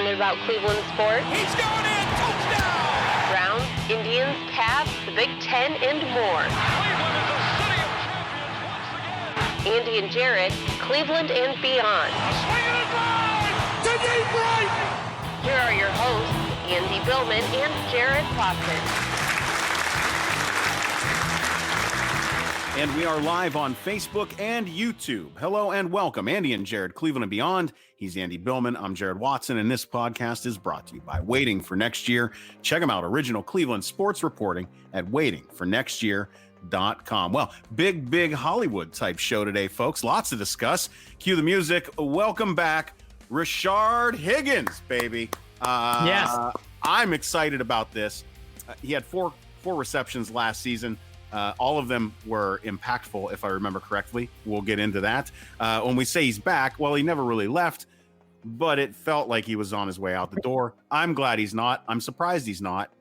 passionate about Cleveland sports. He's going in! Touchdown! Browns, Indians, Cavs, the Big Ten, and more. Cleveland is a city of champions once again! Andy and Jarid, Cleveland and beyond. A swing and a drive! To deep right! Here are your hosts, Andy Billman and Jarid Watson. And we are live on Facebook and YouTube. Hello and welcome. Andy and Jarid, Cleveland and beyond. He's Andy Billman. I'm Jarid Watson, and this podcast is brought to you by Waiting for Next Year. Check them out. Original Cleveland sports reporting at waitingfornextyear.com. Well, big Hollywood type show today, folks. Lots to discuss. Cue the music. Welcome back, Rashard Higgins, baby. Yes. I'm excited about this. He had four receptions last season. All of them were impactful, if I remember correctly. We'll get into that. When we say he's back, well, he never really left, but it felt like he was on his way out the door. I'm glad he's not. I'm surprised he's not.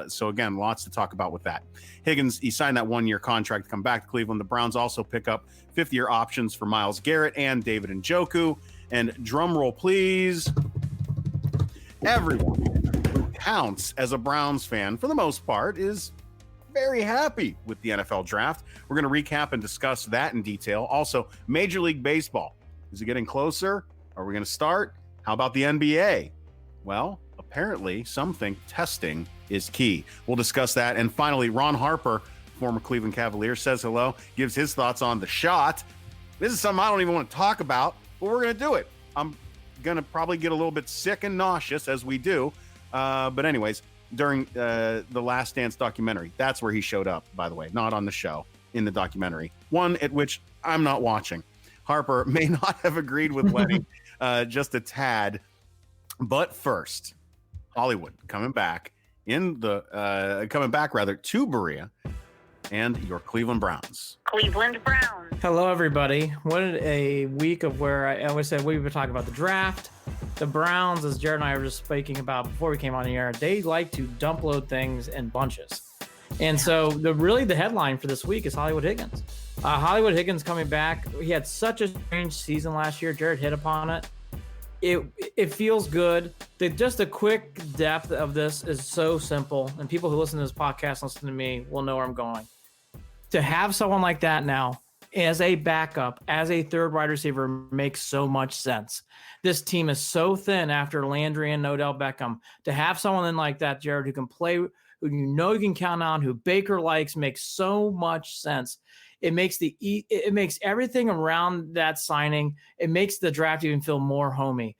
So again, lots to talk about with that. Higgins, he signed that one-year contract to come back to Cleveland. The Browns also pick up fifth-year options for Myles Garrett and David Njoku. And drum roll, please. Everyone who counts as a Browns fan, for the most part, is very happy with the NFL draft. We're going to recap and discuss that in detail. Also, Major League Baseball. Is it getting closer? Are we going to start? How about the NBA? Well, apparently, some think testing is key. We'll discuss that. And finally, Ron Harper, former Cleveland Cavalier, says hello, gives his thoughts on the shot. This is something I don't even want to talk about, but we're going to do it. I'm going to probably get a little bit sick and nauseous as we do. But anyways, during the Last Dance documentary. That's where he showed up, by the way, not on the show, in the documentary. One at which I'm not watching. Harper may not have agreed with letting just a tad. But first, Hollywood coming back to Berea and your Cleveland Browns. Cleveland Browns. Hello, everybody. What a week of where I always said we were talking about the draft. The Browns, as Jared and I were just speaking about before we came on the air, they like to dump load things in bunches. And so the headline for this week is Hollywood Higgins. Hollywood Higgins coming back. He had such a strange season last year. Jared hit upon it. It feels good. Just a quick depth of this is so simple. And people who listen to this podcast, listen to me, will know where I'm going. To have someone like that now as a backup, as a third wide receiver, makes so much sense. This team is so thin after Landry and Odell Beckham. To have someone like that, Jared, who can play, who you can count on, who Baker likes, makes so much sense. It makes everything around that signing. It makes the draft even feel more homey.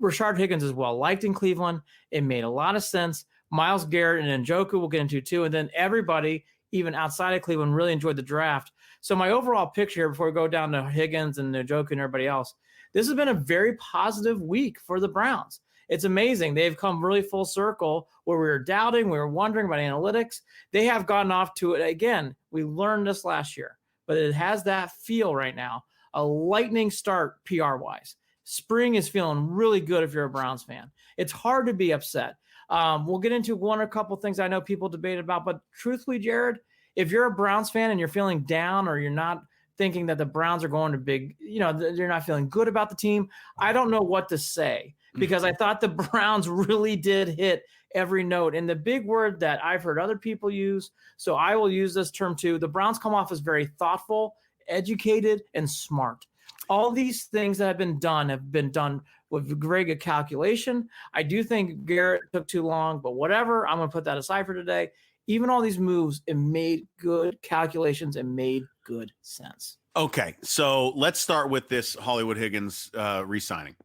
Rashard Higgins is well liked in Cleveland. It made a lot of sense. Myles Garrett and Njoku we'll get into too, and then everybody, even outside of Cleveland, really enjoyed the draft. So my overall picture here, before we go down to Higgins and Njoku and everybody else, this has been a very positive week for the Browns. It's amazing. They've come really full circle where we were doubting, we were wondering about analytics. They have gotten off to it again. We learned this last year, but it has that feel right now, a lightning start PR-wise. Spring is feeling really good if you're a Browns fan. It's hard to be upset. We'll get into one or a couple things I know people debate about, but truthfully, Jared, if you're a Browns fan and you're feeling down or you're not thinking that the Browns are going to you're not feeling good about the team, I don't know what to say, because I thought the Browns really did hit every note. And the big word that I've heard other people use, so I will use this term too, the Browns come off as very thoughtful, educated, and smart. All these things that have been done with very good calculation. I do think Garrett took too long, but whatever, I'm going to put that aside for today. Even all these moves, it made good calculations and made good sense. Okay, so let's start with this Hollywood Higgins re-signing.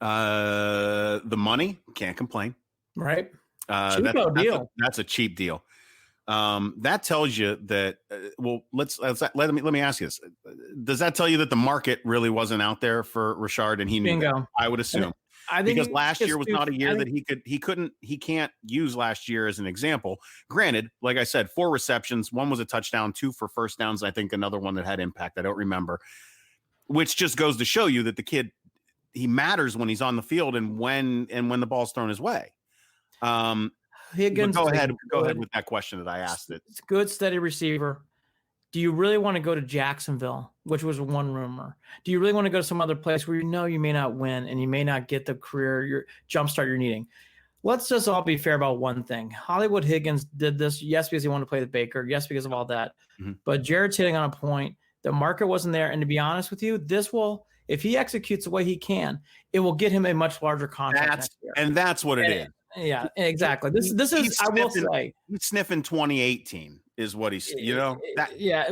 The money, can't complain. Right. That's a cheap deal. That tells you that. Let me ask you this: does that tell you that the market really wasn't out there for Rashard, and he knew that? I would assume. I think because last year was not a year that he can't use last year as an example. Granted, like I said, 4 receptions, 1 was a touchdown, 2 for first downs. I think another one that had impact. I don't remember, which just goes to show you that the kid, he matters when he's on the field and when the ball's thrown his way. Higgins, go ahead with that question that I asked. It's good, steady receiver. Do you really want to go to Jacksonville, which was one rumor? Do you really want to go to some other place where you may not win and you may not get the career your jumpstart you're needing? Let's just all be fair about one thing. Hollywood Higgins did this, yes, because he wanted to play with Baker, yes, because of all that. Mm-hmm. But Jared's hitting on a point. The market wasn't there. And to be honest with you, this will, if he executes the way he can, it will get him a much larger contract next year. And that's what it is. Yeah, exactly. This is, I will say, he's sniffing 2018 is what he's, yeah,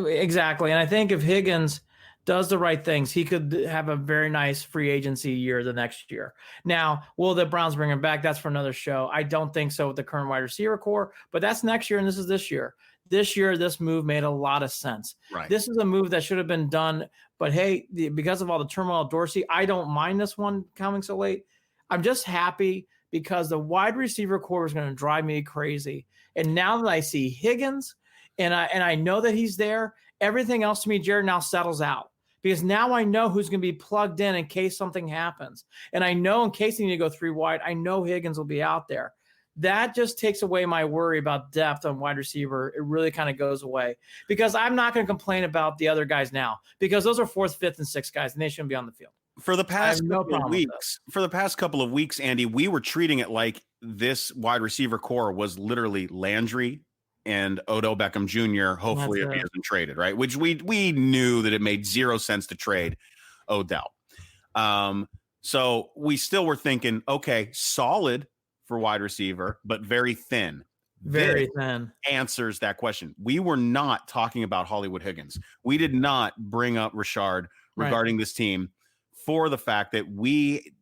exactly. And I think if Higgins does the right things, he could have a very nice free agency year the next year. Now, will the Browns bring him back? That's for another show. I don't think so with the current wide receiver core, but that's next year and this is this year. This year, this move made a lot of sense. Right. This is a move that should have been done, but hey, because of all the turmoil at Dorsey, I don't mind this one coming so late. I'm just happy because the wide receiver core is going to drive me crazy. And now that I see Higgins and I know that he's there, everything else to me, Jared, now settles out. Because now I know who's going to be plugged in case something happens. And I know in case they need to go 3 wide, I know Higgins will be out there. That just takes away my worry about depth on wide receiver. It really kind of goes away. Because I'm not going to complain about the other guys now. Because those are 4th, 5th, and 6th guys, and they shouldn't be on the field. For the past couple of weeks, Andy, we were treating it like this wide receiver core was literally Landry and Odell Beckham Jr. Hopefully, if he isn't traded, right? Which we knew that it made 0 sense to trade Odell. So we still were thinking, okay, solid for wide receiver, but very thin. Very thin. Answers that question. We were not talking about Hollywood Higgins. We did not bring up Richard regarding this team for the fact that we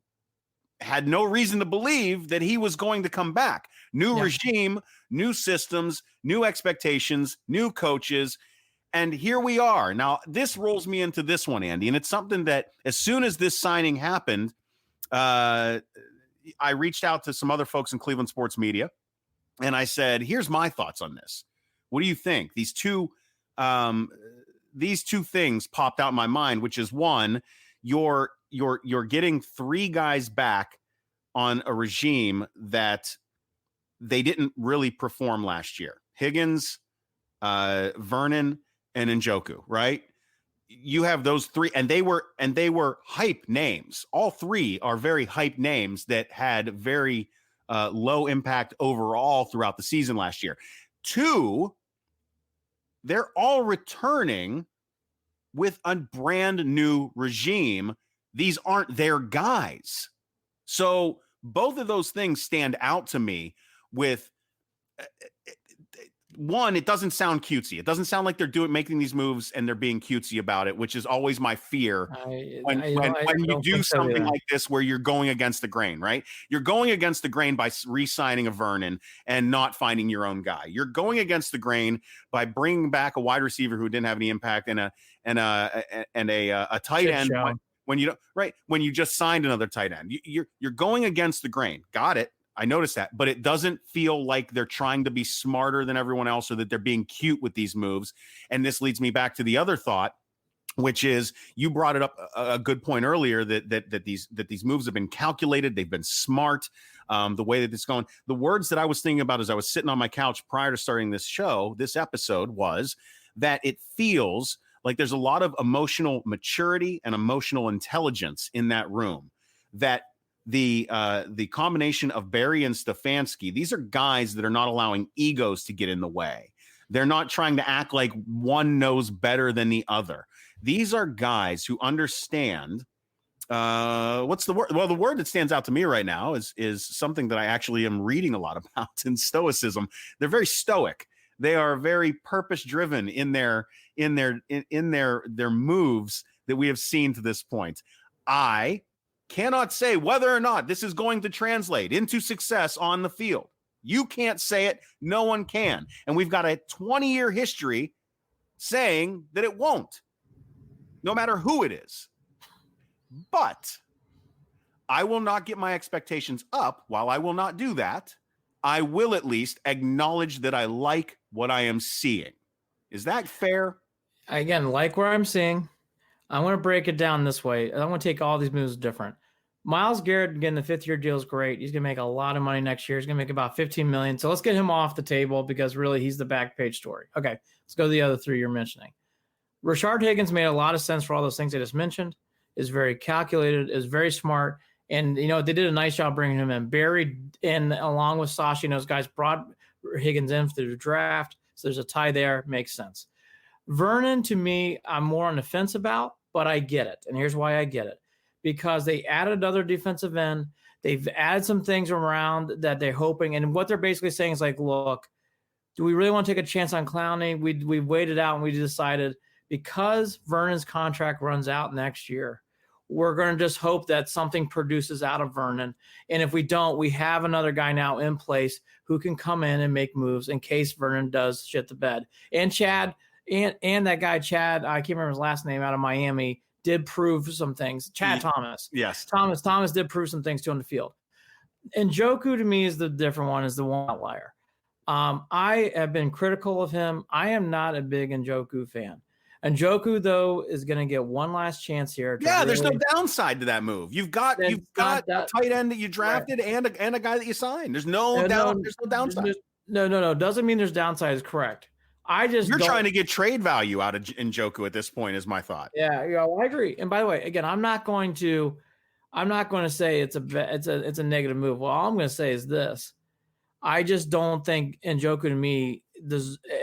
had no reason to believe that he was going to come back. New regime, new systems, new expectations, new coaches. And here we are. Now, this rolls me into this one, Andy. And it's something that as soon as this signing happened, I reached out to some other folks in Cleveland sports media. And I said, here's my thoughts on this. What do you think? These two things popped out in my mind, which is one, you're getting 3 guys back on a regime that they didn't really perform last year. Higgins, Vernon, and Njoku, right? You have those 3, and they were hype names. All 3 are very hype names that had very low impact overall throughout the season last year. 2, they're all returning with a brand new regime. These aren't their guys. So both of those things stand out to me with one, it doesn't sound cutesy. It doesn't sound like they're making these moves and they're being cutesy about it, which is always my fear when you do something like this where you're going against the grain, right? You're going against the grain by re-signing a Vernon and not finding your own guy. You're going against the grain by bringing back a wide receiver who didn't have any impact and a tight end when you just signed another tight end. You're going against the grain. Got it. I noticed that, but it doesn't feel like they're trying to be smarter than everyone else or that they're being cute with these moves. And this leads me back to the other thought, which is you brought it up a good point earlier that these moves have been calculated. They've been smart. The way that it's going, the words that I was thinking about as I was sitting on my couch prior to starting this episode was that it feels like there's a lot of emotional maturity and emotional intelligence in that room, that the combination of Barry and Stefanski, these are guys that are not allowing egos to get in the way. They're not trying to act like one knows better than the other. These are guys who understand what's the word? Well, the word that stands out to me right now is something that I actually am reading a lot about in stoicism. They're very stoic. They are very purpose driven in their moves that we have seen to this point. I cannot say whether or not this is going to translate into success on the field. You can't say it. No one can. And we've got a 20-year history saying that it won't, no matter who it is. But I will not get my expectations up. While I will not do that, I will at least acknowledge that I like what I am seeing. Is that fair? Again, like what I'm seeing. I'm going to break it down this way. I'm going to take all these moves different. Myles Garrett getting the 5th-year deal is great. He's going to make a lot of money next year. He's going to make about $15 million. So let's get him off the table because really he's the back page story. Okay, let's go to the other 3 you're mentioning. Rashard Higgins made a lot of sense for all those things I just mentioned. Is very calculated, is very smart. And, they did a nice job bringing him in. Barry, and along with Sashi and those guys, brought Higgins in through the draft. So there's a tie there. Makes sense. Vernon, to me, I'm more on the fence about, but I get it. And here's why I get it. Because they added another defensive end. They've added some things around that they're hoping. And what they're basically saying is like, look, do we really want to take a chance on Clowney? We waited out and we decided because Vernon's contract runs out next year, we're going to just hope that something produces out of Vernon. And if we don't, we have another guy now in place who can come in and make moves in case Vernon does shit the bed. And Chad, and that guy, Chad, I can't remember his last name, out of Miami, did prove some things. Chad Thomas. Yes. Thomas did prove some things on the field. And Njoku, to me, is the different one, is the one outlier. I have been critical of him. I am not a big Njoku fan. Njoku, though, is going to get one last chance here. There's no downside to that move. You've got a tight end that you drafted, right, and a guy that you signed. There's no downside. No. Doesn't mean there's downside. Is correct. You're trying to get trade value out of Njoku at this point, is my thought. Yeah, I agree. And by the way, again, I'm not going to say it's a negative move. Well, all I'm going to say is this: I just don't think Njoku, to me,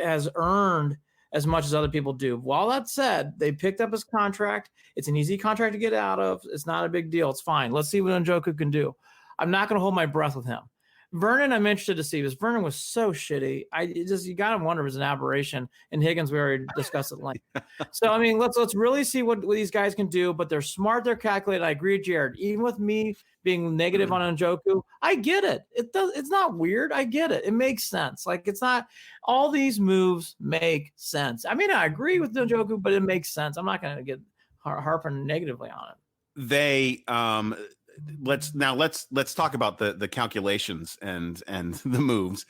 has earned as much as other people do. While that said, they picked up his contract. It's an easy contract to get out of. It's not a big deal. It's fine. Let's see what Njoku can do. I'm not going to hold my breath with him. Vernon, I'm interested to see, because Vernon was so shitty. You got to wonder if it's an aberration. And Higgins, we already discussed at length. So, I mean, let's really see what these guys can do. But they're smart. They're calculated. I agree with Jared. Even with me being negative on Njoku, I get it. It's not weird. I get it. It makes sense. Like, it's not – all these moves make sense. I mean, I agree with Njoku, but it makes sense. I'm not going to get harping negatively on it. They let's talk about the calculations and the moves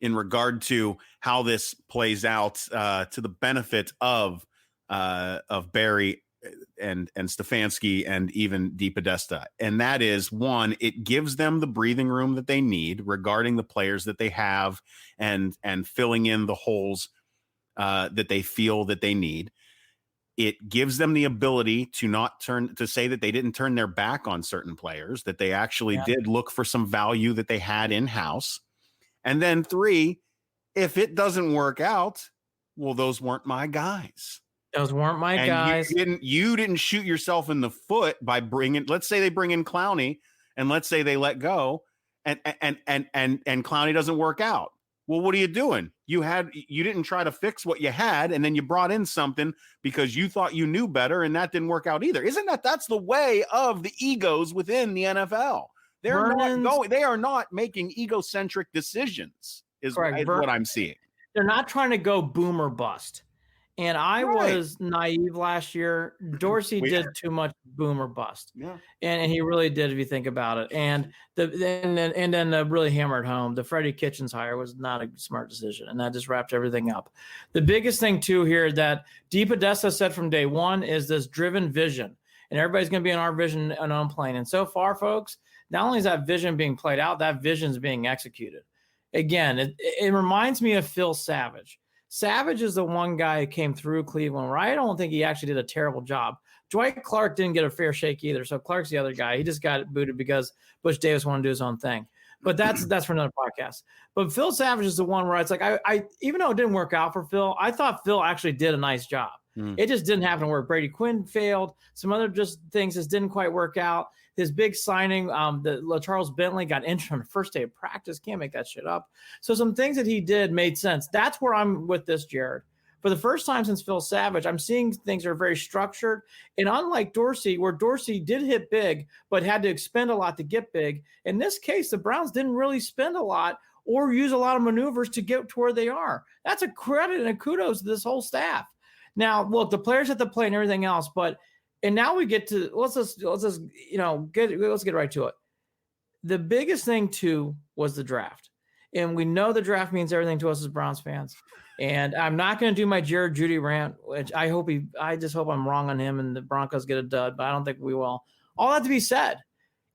in regard to how this plays out to the benefit of Barry and Stefanski and even DePodesta. And that is, one, it gives them the breathing room that they need regarding the players that they have and filling in the holes that they feel that they need. It gives them the ability to say that they didn't turn their back on certain players, that they actually did look for some value that they had in-house. And then 3, if it doesn't work out, well, those weren't my guys. Those weren't my guys. You didn't shoot yourself in the foot by let's say they bring in Clowney, and let's say they let go and Clowney doesn't work out. Well, what are you doing? You didn't try to fix what you had, and then you brought in something because you thought you knew better, and that didn't work out either. That's the way of the egos within the NFL? They are not making egocentric decisions, is what I'm seeing. They're not trying to go boom or bust. And I was naive last year. Dorsey did too much boom or bust. Yeah. And he really did, if you think about it. And then really hammered home, the Freddie Kitchens hire was not a smart decision. And that just wrapped everything up. The biggest thing, too, here that DePodesta said from day one is this driven vision. And everybody's going to be in our vision and on plane. And so far, folks, not only is that vision being played out, that vision is being executed. Again, it reminds me of Phil Savage. Savage is the one guy who came through Cleveland where I don't think he actually did a terrible job. Dwight Clark didn't get a fair shake either. So Clark's the other guy. He just got booted because Butch Davis wanted to do his own thing. But that's for another podcast. But Phil Savage is the one where it's like, I even though it didn't work out for Phil, I thought Phil actually did a nice job. It just didn't happen to work. Brady Quinn failed. Some other just things just didn't quite work out. His big signing, Charles Bentley got injured on the first day of practice. Can't make that shit up. So some things that he did made sense. That's where I'm with this, Jared. For the first time since Phil Savage, I'm seeing things that are very structured. And unlike Dorsey, where Dorsey did hit big, but had to expend a lot to get big, in this case, the Browns didn't really spend a lot or use a lot of maneuvers to get to where they are. That's a credit and a kudos to this whole staff. Now, look, the players have to play and everything else, and now we get to let's get right to it. The biggest thing too was the draft, and we know the draft means everything to us as Browns fans. And I'm not going to do my Jared Judy rant, which I just hope I'm wrong on him and the Broncos get a dud, but I don't think we will. All that to be said,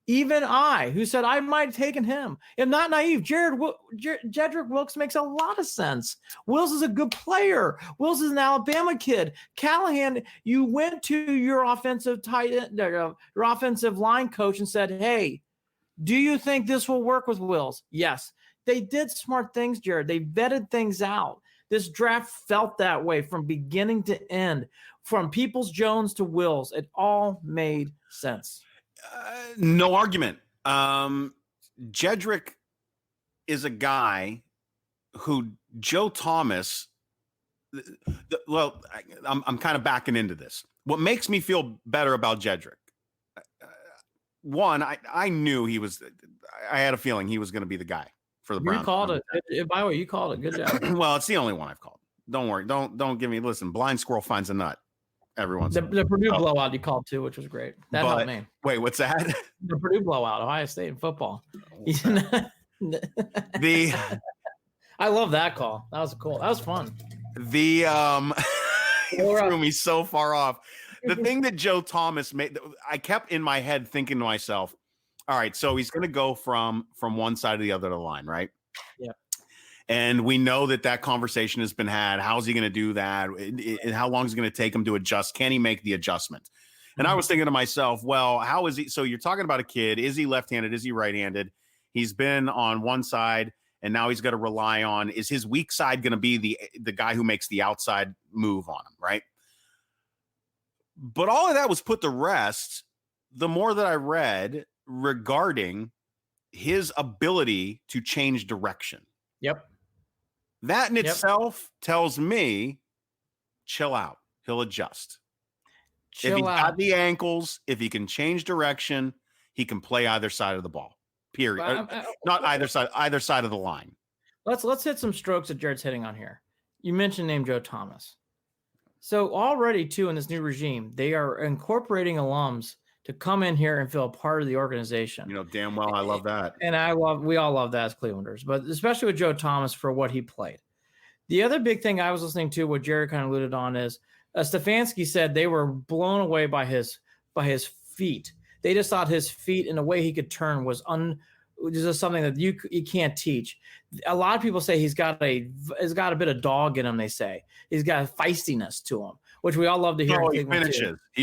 Even I, who said I might have taken him, am not naive. Jedrick Wills makes a lot of sense. Wills is a good player. Wills is an Alabama kid. Callahan, you went to your offensive your offensive line coach and said, hey, do you think this will work with Wills? Yes. They did smart things, Jared. They vetted things out. This draft felt that way from beginning to end, from Peoples-Jones to Wills. It all made sense. No argument. Jedrick is a guy who Joe Thomas. I'm kind of backing into this. What makes me feel better about Jedrick? One, I knew he was. I had a feeling he was going to be the guy for the Browns. You called it. By the way, you called it. Good job. Well, it's the only one I've called. Don't worry. Don't give me. Listen, blind squirrel finds a nut. Everyone's the Purdue blowout you called too, which was great. That helped me. Wait, what's that? The Purdue blowout, Ohio State in football. I love that call. That was cool. That was fun. You threw me so far off. The thing that Joe Thomas made, I kept in my head thinking to myself, all right, so he's going to go from one side to the other of the line, right? Yeah. And we know that conversation has been had. How's he going to do that? And how long is it going to take him to adjust? Can he make the adjustment? And I was thinking to myself, well, how is he? So you're talking about a kid. Is he left-handed? Is he right-handed? He's been on one side, and now he's got to rely on, is his weak side going to be the guy who makes the outside move on him, right? But all of that was put to rest the more that I read regarding his ability to change direction. Yep. That in itself tells me, chill out. He'll adjust. If he's got the ankles, if he can change direction, he can play either side of the ball. Period. Not either side of the line. Let's hit some strokes that Jared's hitting on here. You mentioned name Joe Thomas. So already too in this new regime, they are incorporating alums to come in here and feel a part of the organization. You know, damn well I love that. And we all love that as Clevelanders, but especially with Joe Thomas for what he played. The other big thing I was listening to, what Jared kind of alluded on, is Stefanski said they were blown away by his feet. They just thought his feet and the way he could turn was just something that you can't teach. A lot of people say he's got a bit of dog in him. They say he's got a feistiness to him, which we all love to hear. Oh, he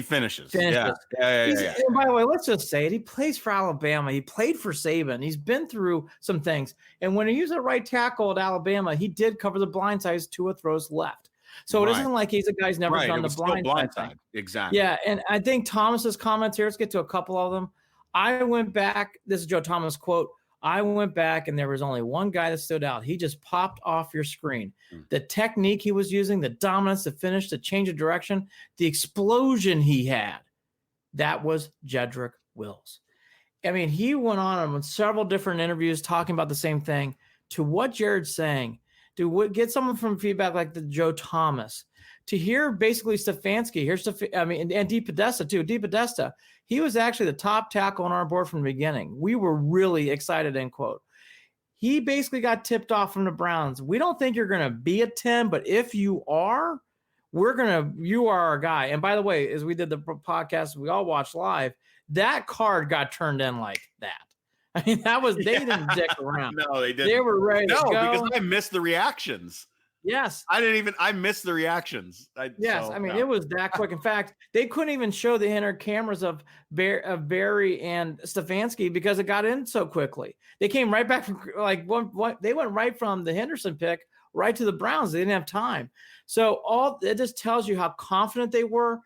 finishes. Yeah. And by the way, let's just say it. He plays for Alabama. He played for Saban. He's been through some things. And when he was at right tackle at Alabama, he did cover the blind side as Tua throws left. So it isn't like he's a guy who's never done the blind side. Exactly. Yeah, and I think Thomas's comments here, let's get to a couple of them. I went back, this is Joe Thomas quote, I went back and there was only one guy that stood out. He just popped off your screen. The technique he was using, the dominance, the finish, the change of direction, the explosion he had, that was Jedrick Wills. I mean, he went on several different interviews talking about the same thing. To what Jared's saying, to get someone from feedback like the Joe Thomas, to hear basically Stefanski, and Dee Podesta too. Dee Podesta, he was actually the top tackle on our board from the beginning. We were really excited, end quote. He basically got tipped off from the Browns. We don't think you're going to be a 10, but if you are, you are our guy. And by the way, as we did the podcast, we all watched live, that card got turned in like that. I mean, they didn't dick around. No, they didn't. They were ready to go. No, because I missed the reactions. Yes. I missed the reactions. It was that quick. In fact, they couldn't even show the inner cameras of Barry and Stefanski because it got in so quickly. They came right back from they went right from the Henderson pick right to the Browns. They didn't have time. So it just tells you how confident they were.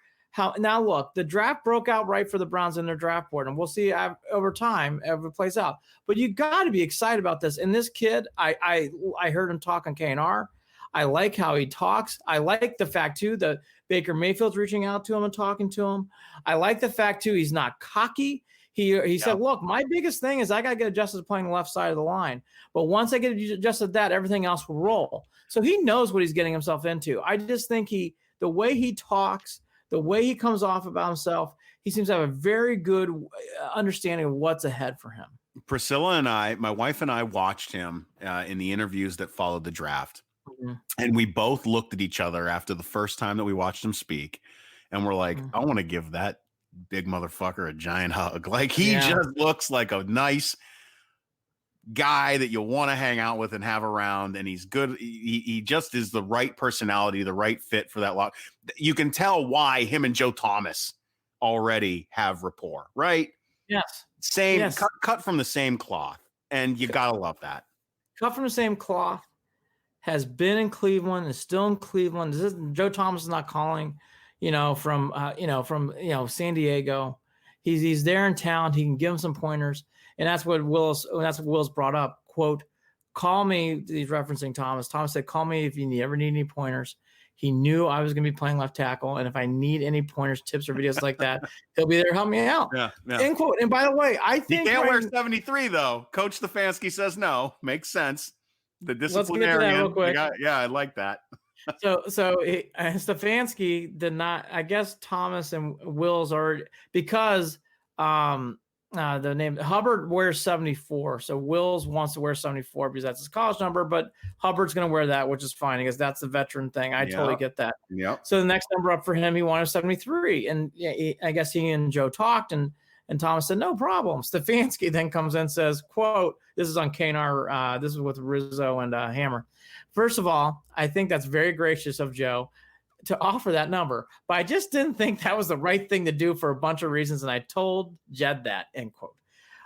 Now look, the draft broke out right for the Browns in their draft board, and we'll see over time if it plays out. But you got to be excited about this. And this kid, I heard him talk on KNR. I like how he talks. I like the fact, too, that Baker Mayfield's reaching out to him and talking to him. I like the fact, too, he's not cocky. He said, look, my biggest thing is I got to get adjusted to playing the left side of the line. But once I get adjusted to that, everything else will roll. So he knows what he's getting himself into. I just think the way he talks, the way he comes off about himself, he seems to have a very good understanding of what's ahead for him. Priscilla and my wife and I watched him in the interviews that followed the draft. Mm-hmm. And we both looked at each other after the first time that we watched him speak. And we're like, I want to give that big motherfucker, a giant hug. Like he just looks like a nice guy that you'll want to hang out with and have around, and he's good. He just is the right personality, the right fit for that lot. You can tell why him and Joe Thomas already have rapport, right? Yes. Same cut from the same cloth, and you gotta love that. Cut from the same cloth, has been in Cleveland, is still in Cleveland. Joe Thomas is not calling, from San Diego. He's there in town. He can give him some pointers, and that's what Will's brought up. Quote, call me. He's referencing Thomas. Thomas said, call me if you ever need any pointers. He knew I was going to be playing left tackle, and if I need any pointers, tips, or videos like that, he'll be there to help me out. Yeah. End quote. And by the way, I think he can't wear 73 though. Coach Stefanski says no. Makes sense. The disciplinarian. Let's get to that real quick. I like that. So Stefanski did not. I guess Thomas and Will's are because the name Hubbard wears 74, so Wills wants to wear 74 because that's his college number, but Hubbard's going to wear that, which is fine because that's the veteran thing. I totally get that. Yeah. So the next number up for him, he wanted 73, and I guess he and Joe talked, and Thomas said no problem. Stefanski then comes in and says, "Quote: This is on KNR. This is with Rizzo and Hammer. First of all, I think that's very gracious of Joe to offer that number, but I just didn't think that was the right thing to do for a bunch of reasons. And I told Jed that." End quote.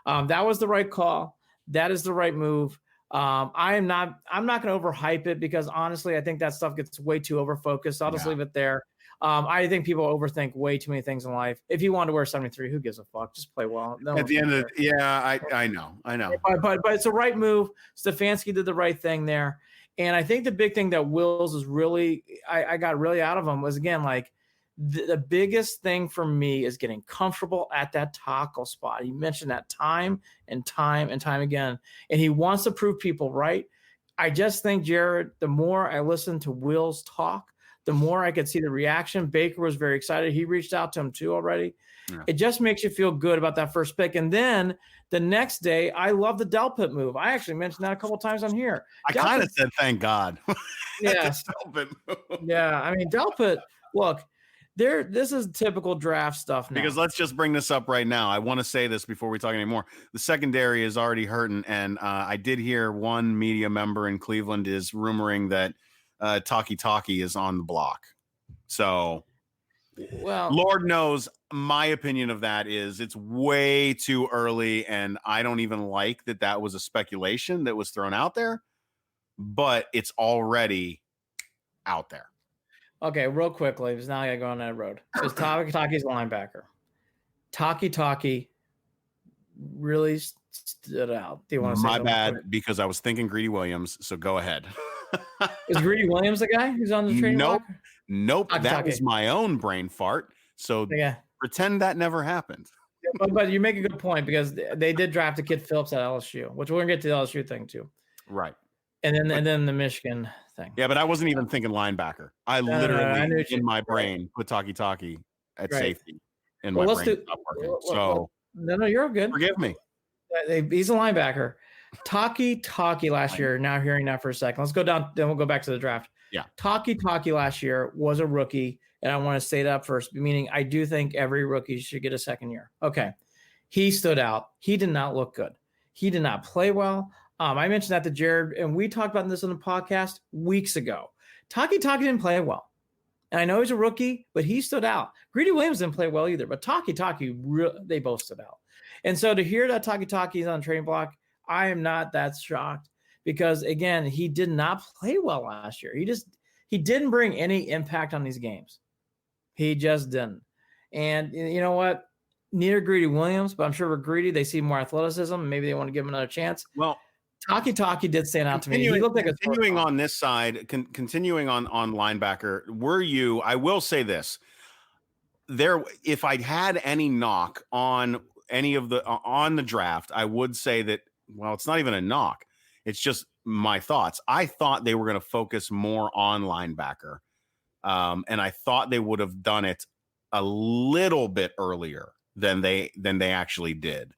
That was the right call. That is the right move. I'm not going to overhype it because honestly, I think that stuff gets way too overfocused. I'll just leave it there. I think people overthink way too many things in life. If you want to wear 73, who gives a fuck? Just play well. At the end of it, I know. But it's a right move. Stefanski did the right thing there. And I think the big thing that Wills is really, I got really out of him was, again, like the biggest thing for me is getting comfortable at that tackle spot. He mentioned that time and time and time again. And he wants to prove people right. I just think, Jared, the more I listened to Wills talk, the more I could see the reaction. Baker was very excited. He reached out to him too already. Yeah. It just makes you feel good about that first pick. And then the next day, I love the Delpit move. I actually mentioned that a couple of times on here. I kind of said, thank God. Yes. Yeah. I mean, Delpit, look, this is typical draft stuff now. Because let's just bring this up right now. I want to say this before we talk anymore. The secondary is already hurting. And I did hear one media member in Cleveland is rumoring that Taki is on the block. So, well, Lord knows my opinion of that is it's way too early, and I don't even like that was a speculation that was thrown out there, but it's already out there. Okay, real quickly, because now I got to go on that road. Is Taki's linebacker. Taki really stood out. Do you want to say my bad quick? Because I was thinking Greedy Williams, so go ahead. Is Greedy Williams the guy who's on the training block? Nope. That was my own brain fart. So pretend that never happened. But you make a good point because they did draft a kid Phillips at LSU, which we're gonna get to the LSU thing too. Right. And then the Michigan thing. Yeah, but I wasn't even thinking linebacker. I literally in my brain put Taki at safety in my brain. No, you're good. Forgive me. He's a linebacker. Taki last year. Now hearing that for a second. Let's go down. Then we'll go back to the draft. Yeah. Taki last year was a rookie, and I want to say that first, meaning I do think every rookie should get a second year. Okay. He stood out. He did not look good. He did not play well. I mentioned that to Jared, and we talked about this on the podcast weeks ago. Taki didn't play well. And I know he's a rookie, but he stood out. Greedy Williams didn't play well either, but Taki, they both stood out. And so to hear that Taki is on the trading block, I am not that shocked because, again, he did not play well last year. He didn't bring any impact on these games. He just didn't. And you know what? Neither Greedy Williams, but I'm sure with Greedy, they see more athleticism. Maybe they want to give him another chance. Well, Taki did stand out to me. He looked like continuing on this side, continuing on linebacker. I will say this: if I'd had any knock on any of on the draft, I would say that. Well, it's not even a knock. It's just my thoughts. I thought they were going to focus more on linebacker, and I thought they would have done it a little bit earlier than they actually did.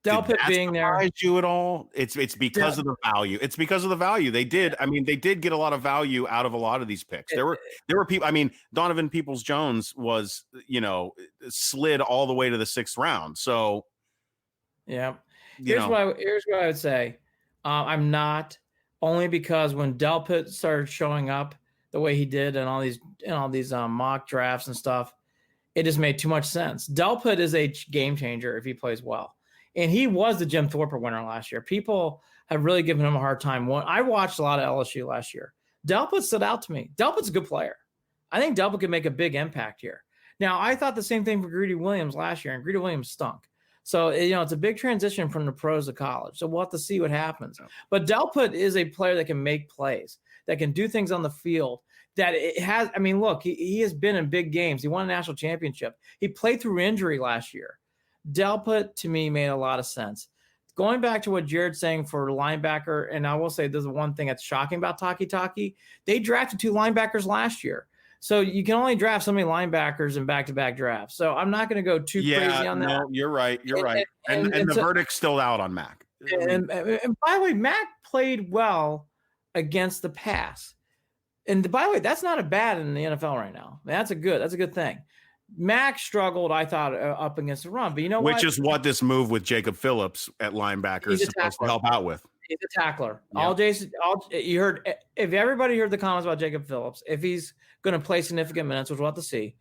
Delpit that being there. surprise you at all? It's because of the value. It's because of the value. They did. I mean, they did get a lot of value out of a lot of these picks. There were people. I mean, Donovan Peoples-Jones was, slid all the way to the 6th round. So, yeah. Here's what I would say. I'm not, only because when Delpit started showing up the way he did in all these mock drafts and stuff, it just made too much sense. Delpit is a game changer if he plays well. And he was the Jim Thorpe winner last year. People have really given him a hard time. I watched a lot of LSU last year. Delpit stood out to me. Delpit's a good player. I think Delpit could make a big impact here. Now, I thought the same thing for Greedy Williams last year, and Greedy Williams stunk. So, it's a big transition from the pros to college. So we'll have to see what happens. But Delpit is a player that can make plays, that can do things on the field. That it has. I mean, look, he has been in big games. He won a national championship. He played through injury last year. Delpit, to me, made a lot of sense. Going back to what Jared's saying for linebacker, and I will say this is one thing that's shocking about Taki. They drafted 2 linebackers last year. So you can only draft so many linebackers in back-to-back drafts. So I'm not going to go too crazy on that. No, you're right. You're right. And the verdict's still out on Mac. And by the way, Mac played well against the pass. And by the way, that's not a bad in the NFL right now. That's a good thing. Mac struggled, I thought, up against the run, but you know what? Which is what this move with Jacob Phillips at linebacker is supposed to help out with. He's a tackler. Yeah. You heard, if everybody heard the comments about Jacob Phillips, if he's going to play significant minutes, which we'll have to see,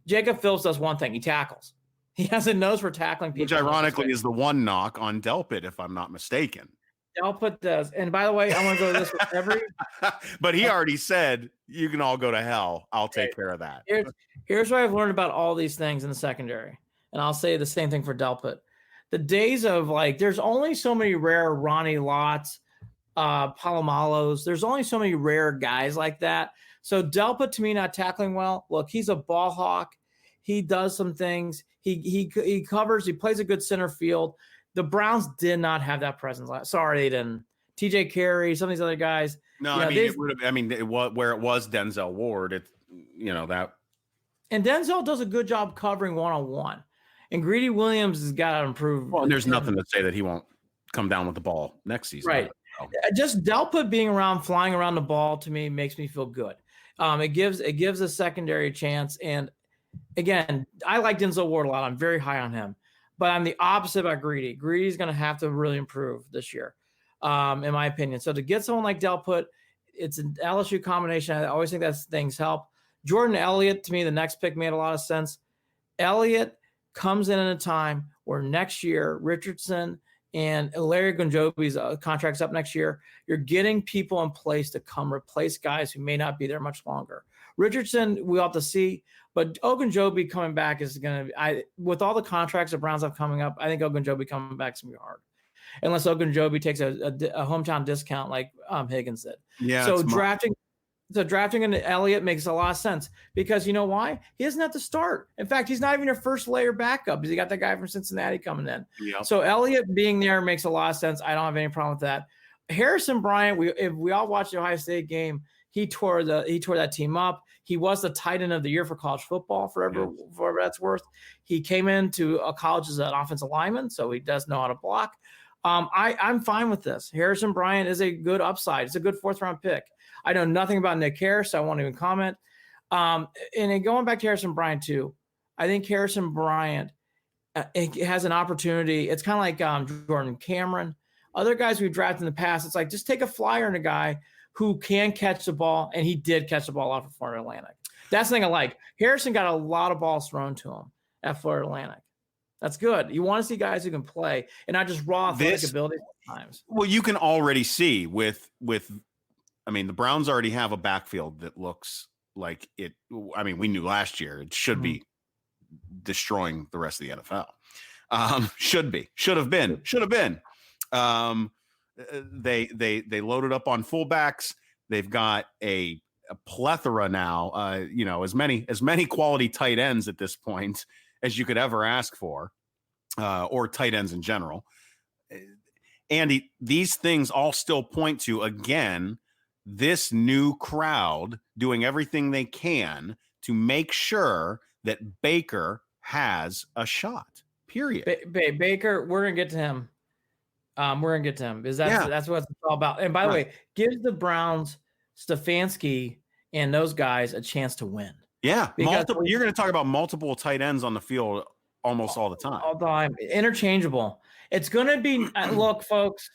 Jacob Phillips does one thing: he tackles. He has a nose for tackling people. Which ironically is the one knock on Delpit, if I'm not mistaken. Delpit does. And by the way, I want to go to this with every. But he already said, you can all go to hell. I'll take care of that. Here's what I've learned about all these things in the secondary. And I'll say the same thing for Delpit. The days of there's only so many rare Ronnie Lotts, Palomalos. There's only so many rare guys like that. So Delpit, to me, not tackling well. Look, he's a ball hawk. He does some things. He covers. He plays a good center field. The Browns did not have that presence. Sorry, they didn't. TJ Carey, some of these other guys. No, it would have. It was where it was Denzel Ward. That. And Denzel does a good job covering one-on-one. And Greedy Williams has got to improve. Well, and there's nothing to say that he won't come down with the ball next season. Right. Just Delpit being around, flying around the ball, to me makes me feel good. It gives a secondary a chance. And again, I like Denzel Ward a lot. I'm very high on him. But I'm the opposite about Greedy. Greedy's going to have to really improve this year, in my opinion. So to get someone like Delpit, it's an LSU combination. I always think that things help. Jordan Elliott, to me, the next pick made a lot of sense. Elliott comes in at a time where next year, Richardson and Larry Gunjobi's contract's up next year. You're getting people in place to come replace guys who may not be there much longer. Richardson, we'll have to see. But Ogunjobi coming back is going to – with all the contracts the Browns have coming up, I think Ogunjobi coming back is going to be hard. Unless Ogunjobi takes a hometown discount like Higgins did. Yeah. So drafting an Elliott makes a lot of sense because you know why? He doesn't have to start. In fact, he's not even a first-layer backup because he got that guy from Cincinnati coming in. Yep. So Elliott being there makes a lot of sense. I don't have any problem with that. Harrison Bryant, if we all watched the Ohio State game, he tore that team up. He was the tight end of the year for college football forever that's worth. He came into a college as an offensive lineman, so he does know how to block. I'm fine with this. Harrison Bryant is a good upside. It's a good 4th-round pick. I know nothing about Nick Harris, so I won't even comment. And then going back to Harrison Bryant too, I think Harrison Bryant has an opportunity. It's kind of like Jordan Cameron. Other guys we've drafted in the past, it's like just take a flyer on a guy who can catch the ball, and he did catch the ball off of Florida Atlantic. That's the thing I like. Harrison got a lot of balls thrown to him at Florida Atlantic. That's good. You want to see guys who can play and not just raw athletic ability sometimes. Well, you can already see with the Browns already have a backfield that looks like it. I mean, we knew last year it should be destroying the rest of the NFL. Should have been. They loaded up on fullbacks. They've got a plethora now. As many quality tight ends at this point as you could ever ask for, or tight ends in general. Andy, these things all still point to, again, this new crowd doing everything they can to make sure that Baker has a shot. period. Baker, we're gonna get to him. Because that's what it's all about. And by the way, gives the Browns, Stefanski, and those guys a chance to win. Yeah, you're going to talk about multiple tight ends on the field almost all the time. All the time, interchangeable. It's going to be look, folks.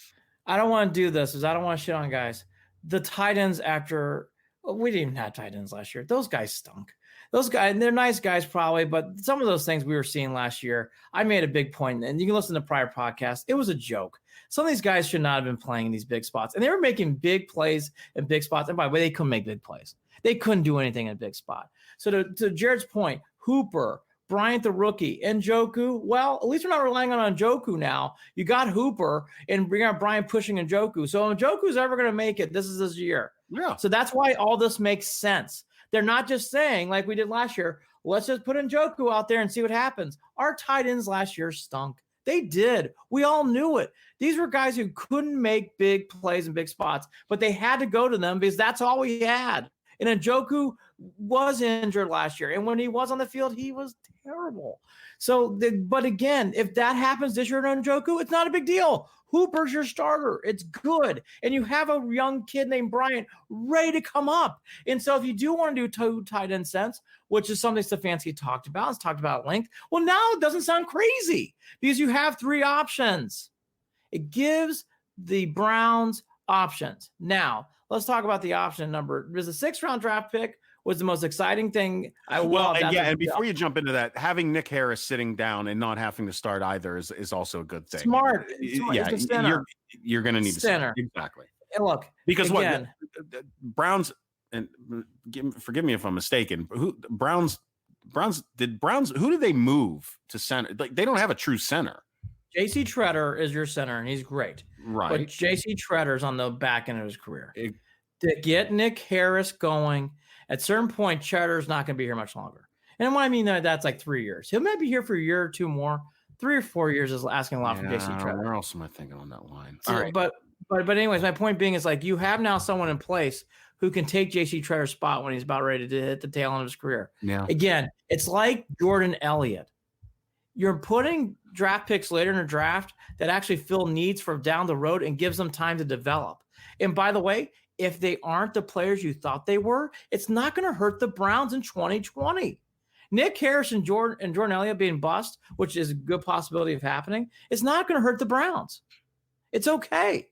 I don't want to do this because I don't want to shit on guys. The tight ends we didn't even have tight ends last year. Those guys stunk. Those guys, they're nice guys probably, but some of those things we were seeing last year, I made a big point, and you can listen to prior podcasts. It was a joke. Some of these guys should not have been playing in these big spots, and they were making big plays in big spots. And by the way, they couldn't make big plays. They couldn't do anything in a big spot. So to Jared's point, Hooper, Bryant the rookie, and Njoku, well, at least we're not relying on Njoku now. You got Hooper, and we got Bryant pushing Njoku. So if Njoku's ever going to make it, this is his year. Yeah. So that's why all this makes sense. They're not just saying, like we did last year, let's just put Njoku out there and see what happens. Our tight ends last year stunk. They did. We all knew it. These were guys who couldn't make big plays in big spots, but they had to go to them because that's all we had. And Njoku was injured last year. And when he was on the field, he was terrible. So, but again, if that happens this year to Njoku, it's not a big deal. Hooper's your starter. It's good. And you have a young kid named Bryant ready to come up. And so if you do want to do two tight end sets, which is something Stefanski talked about, it's talked about at length, well, now it doesn't sound crazy because you have three options. It gives the Browns options. Now, let's talk about the option number. Because the 6th round draft pick was the most exciting thing. And before you jump into that, having Nick Harris sitting down and not having to start either is also a good thing. Smart. Yeah, you're going to need center. Exactly. And look, because again, what Browns, and forgive me if I'm mistaken, who did they move to center? Like, they don't have a true center. J.C. Treader is your center, and he's great. Right. But J.C. Treader's on the back end of his career. To get Nick Harris going, at a certain point, Treader's not going to be here much longer. And what I mean that's like 3 years. He might be here for a year or two more. 3 or 4 years is asking a lot from J.C. Treader. Where else am I thinking on that line? So, all right. But anyways, my point being is like you have now someone in place who can take J.C. Treader's spot when he's about ready to hit the tail end of his career. Yeah. Again, it's like Jordan Elliott. You're putting draft picks later in the draft that actually fill needs for down the road and gives them time to develop. And by the way, if they aren't the players you thought they were, it's not going to hurt the Browns in 2020. Nick Harris and Jordan Elliott being bust, which is a good possibility of happening, it's not going to hurt the Browns. It's okay.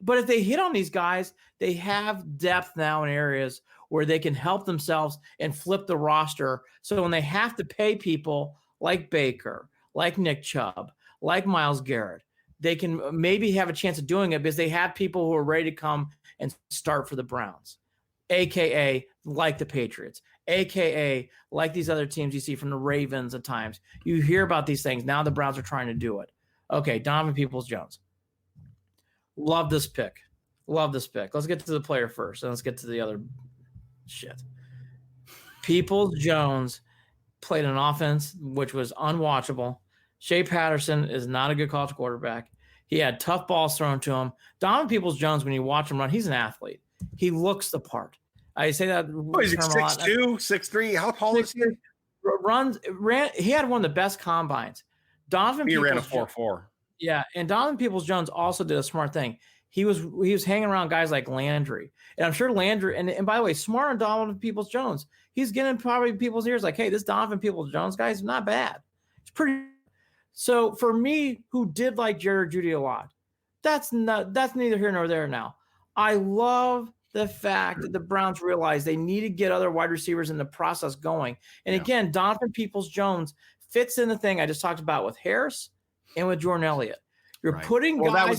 But if they hit on these guys, they have depth now in areas where they can help themselves and flip the roster. So when they have to pay people like Baker, like Nick Chubb, like Myles Garrett, they can maybe have a chance of doing it because they have people who are ready to come and start for the Browns, a.k.a. like the Patriots, a.k.a. like these other teams you see from the Ravens at times. You hear about these things. Now the Browns are trying to do it. Okay, Donovan Peoples-Jones. Love this pick. Let's get to the player first, and let's get to the other shit. Peoples-Jones played an offense which was unwatchable. Shea Patterson is not a good college quarterback. He had tough balls thrown to him. Donovan Peoples-Jones, when you watch him run, he's an athlete. He looks the part. I say that. He's 6'2", 6'3". How tall is he? He had one of the best combines. He ran a 4.4. Yeah, and Donovan Peoples-Jones also did a smart thing. He was hanging around guys like Landry. And I'm sure Landry, and by the way, smart on Donovan Peoples-Jones. He's getting probably people's ears like, hey, this Donovan Peoples-Jones guy is not bad. It's pretty. So for me, who did like Jared Judy a lot, that's neither here nor there now. I love the fact that the Browns realized they need to get other wide receivers in the process going. And again, Donovan Peoples-Jones fits in the thing I just talked about with Harris and with Jordan Elliott. You're putting guys. That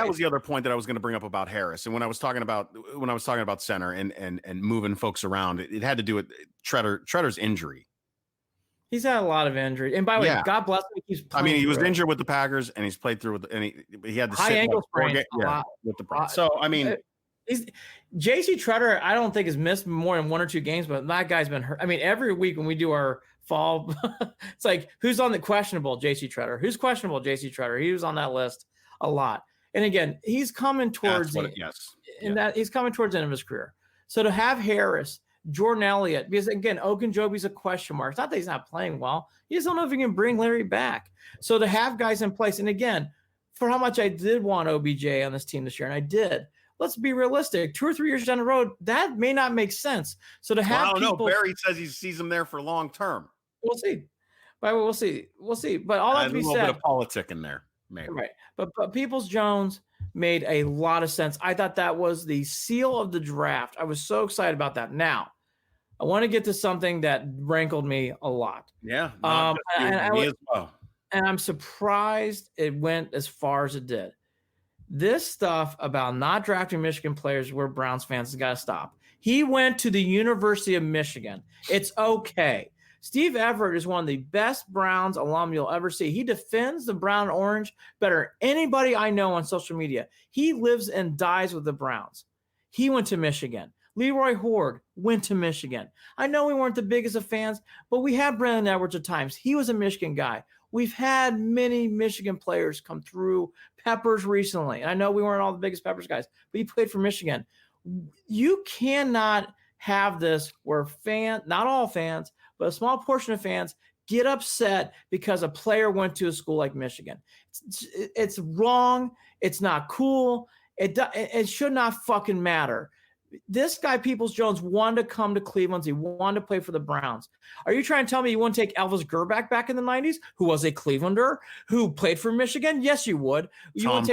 was the other point that I was going to bring up about Harris. And when I was talking about center and moving folks around, it had to do with Treader's injury. He's had a lot of injury. And by the way, God bless him. He was injured with the Packers, and he's played through he had to high ankle sprain with the Browns. So J.C. Treader, I don't think has missed more than 1 or 2 games, but that guy's been hurt. I mean, every week when we do our fall, it's like, who's on the questionable J.C. Treader? Who's questionable J.C. Treader? He was on that list a lot. And again, he's coming towards he's coming towards the end of his career. So to have Harris, Jordan Elliott, because again, Ogunjobi's a question mark. It's not that he's not playing well. You just don't know if you can bring Larry back. So to have guys in place, and again, for how much I did want OBJ on this team this year, and I did. Let's be realistic. 2 or 3 years down the road, that may not make sense. So to have people, Barry says he sees him there for long term. We'll see. But we'll see. We'll see. But all that to be said, a little bit of politic in there, maybe. Right. But Peoples-Jones made a lot of sense. I thought that was the seal of the draft. I was so excited about that. Now, I want to get to something that rankled me a lot. Yeah. Me as well. And I'm surprised it went as far as it did. This stuff about not drafting Michigan players, we're Browns fans, has got to stop. He went to the University of Michigan. It's okay. Steve Everett is one of the best Browns alum you'll ever see. He defends the brown and orange better than anybody I know on social media. He lives and dies with the Browns. He went to Michigan. Leroy Horde went to Michigan. I know we weren't the biggest of fans, but we had Brandon Edwards at times. He was a Michigan guy. We've had many Michigan players come through. Peppers recently. And I know we weren't all the biggest Peppers guys, but he played for Michigan. You cannot have this where not all fans, but a small portion of fans get upset because a player went to a school like Michigan. It's wrong. It's not cool. It should not fucking matter. This guy, Peoples-Jones, wanted to come to Cleveland. He wanted to play for the Browns. Are you trying to tell me you wouldn't take Elvis Grbac back in the 90s, who was a Clevelander, who played for Michigan? Yes, you would. You wouldn't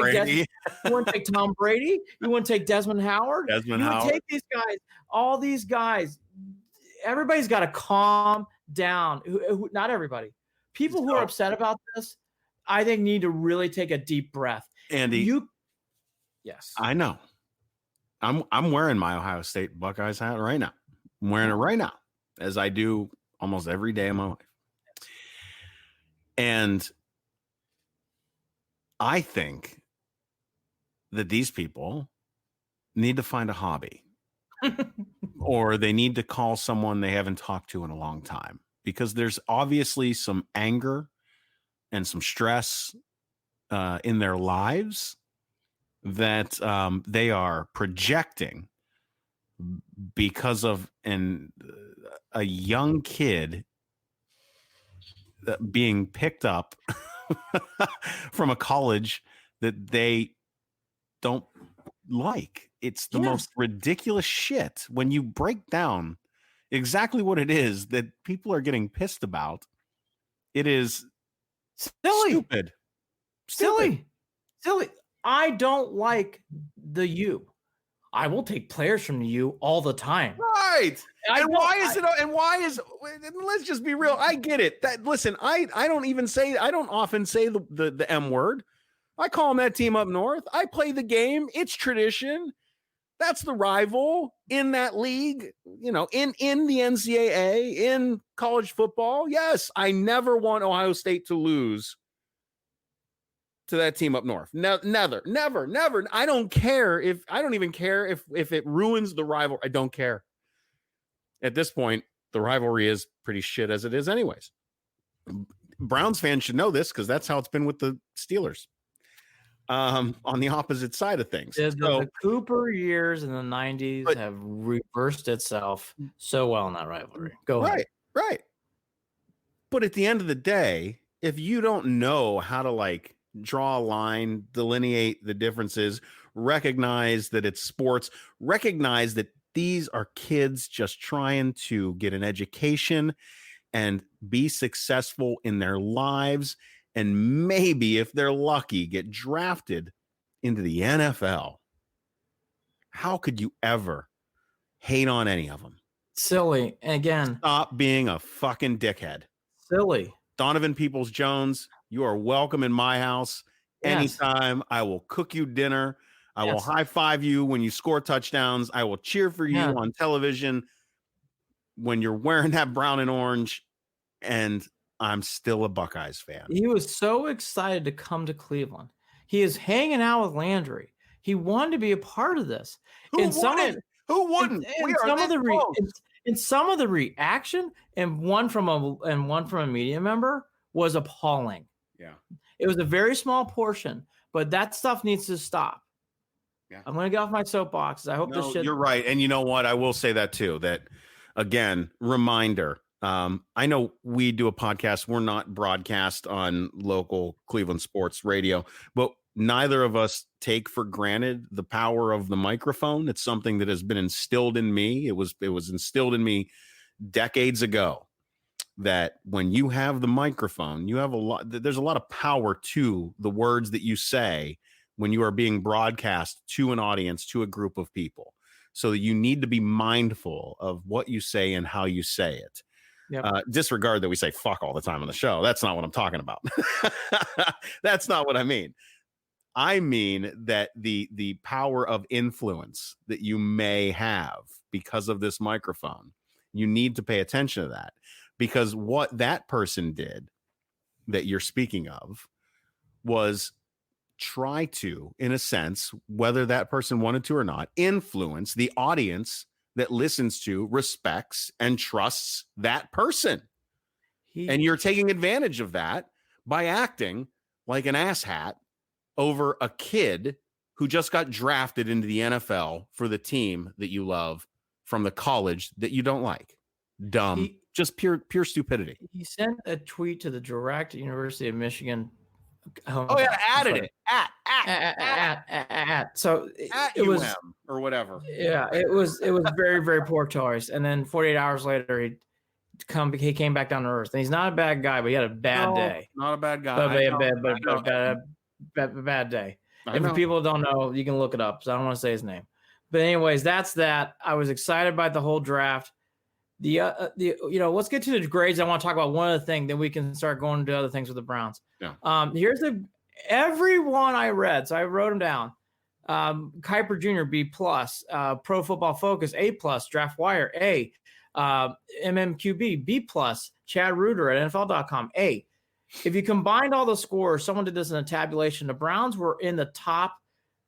take Tom Brady. You wouldn't take Desmond Howard. You would take these guys, all these guys. Everybody's got to calm down. Not everybody. People who are upset about this, I think, need to really take a deep breath. Andy. Yes. I know. I'm wearing my Ohio State Buckeyes hat right now. I'm wearing it right now, as I do almost every day of my life. And I think that these people need to find a hobby or they need to call someone they haven't talked to in a long time, because there's obviously some anger and some stress in their lives that they are projecting because of a young kid being picked up from a college that they don't like. It's the most ridiculous shit when you break down exactly what it is that people are getting pissed about. It is stupid. Silly. I don't like the U. I will take players from the U all the time. Right. And let's just be real. I get it. Listen, I don't often say the M word. I call them that team up north. I play the game. It's tradition. That's the rival in that league, in the NCAA, in college football. Yes, I never want Ohio State to lose to that team up north. Never. I don't even care if it ruins the rival. I don't care. At this point, the rivalry is pretty shit as it is anyways. Browns fans should know this because that's how it's been with the Steelers. On the opposite side of things. The Cooper years in the 90s have reversed itself so well in that rivalry. Go ahead. Right. But at the end of the day, if you don't know how to draw a line, delineate the differences, recognize that it's sports, recognize that these are kids just trying to get an education and be successful in their lives, and maybe, if they're lucky, get drafted into the NFL. How could you ever hate on any of them? Silly. Again, stop being a fucking dickhead. Silly. Donovan Peoples-Jones, you are welcome in my house anytime. I will cook you dinner. I will high five you when you score touchdowns. I will cheer for you on television when you're wearing that brown and orange. And I'm still a Buckeyes fan. He was so excited to come to Cleveland. He is hanging out with Landry. He wanted to be a part of this. Who wouldn't? In some of the reaction, and one from a media member was appalling. Yeah, it was a very small portion, but that stuff needs to stop. Yeah, I'm going to get off my soapbox. I hope this shit. You're right, and you know what? I will say that too. That again, reminder. I know we do a podcast. We're not broadcast on local Cleveland sports radio, but neither of us take for granted the power of the microphone. It's something that has been instilled in me. It was instilled in me decades ago that when you have the microphone, you have there's a lot of power to the words that you say when you are being broadcast to an audience, to a group of people. So you need to be mindful of what you say and how you say it. Yep. Disregard that we say fuck all the time on the show. That's not what I'm talking about. That's not what I mean. I mean that the power of influence that you may have because of this microphone, you need to pay attention to that, because what that person did that you're speaking of was try to, in a sense, whether that person wanted to or not, influence the audience that listens to, respects, and trusts that person. And you're taking advantage of that by acting like an asshat over a kid who just got drafted into the NFL for the team that you love from the college that you don't like. Dumb. Just pure stupidity. He sent a tweet to the direct University of Michigan. Oh yeah, added it. At. So it was or whatever. Yeah, it was very, very poor choice. And then 48 hours later, he came back down to earth. And he's not a bad guy, but he had a bad day. Not a bad guy. But bad day. And for people who don't know, you can look it up. So I don't want to say his name. But anyways, that's that. I was excited by the whole draft. Let's get to the grades. I want to talk about one other thing, then we can start going to other things with the Browns. Yeah. Here's everyone I read, so I wrote them down. Kuiper Jr. B+, Pro Football Focus A+, Draft Wire A, MMQB B+, Chad Reuter at NFL.com A. If you combined all the scores, someone did this in a tabulation. The Browns were in the top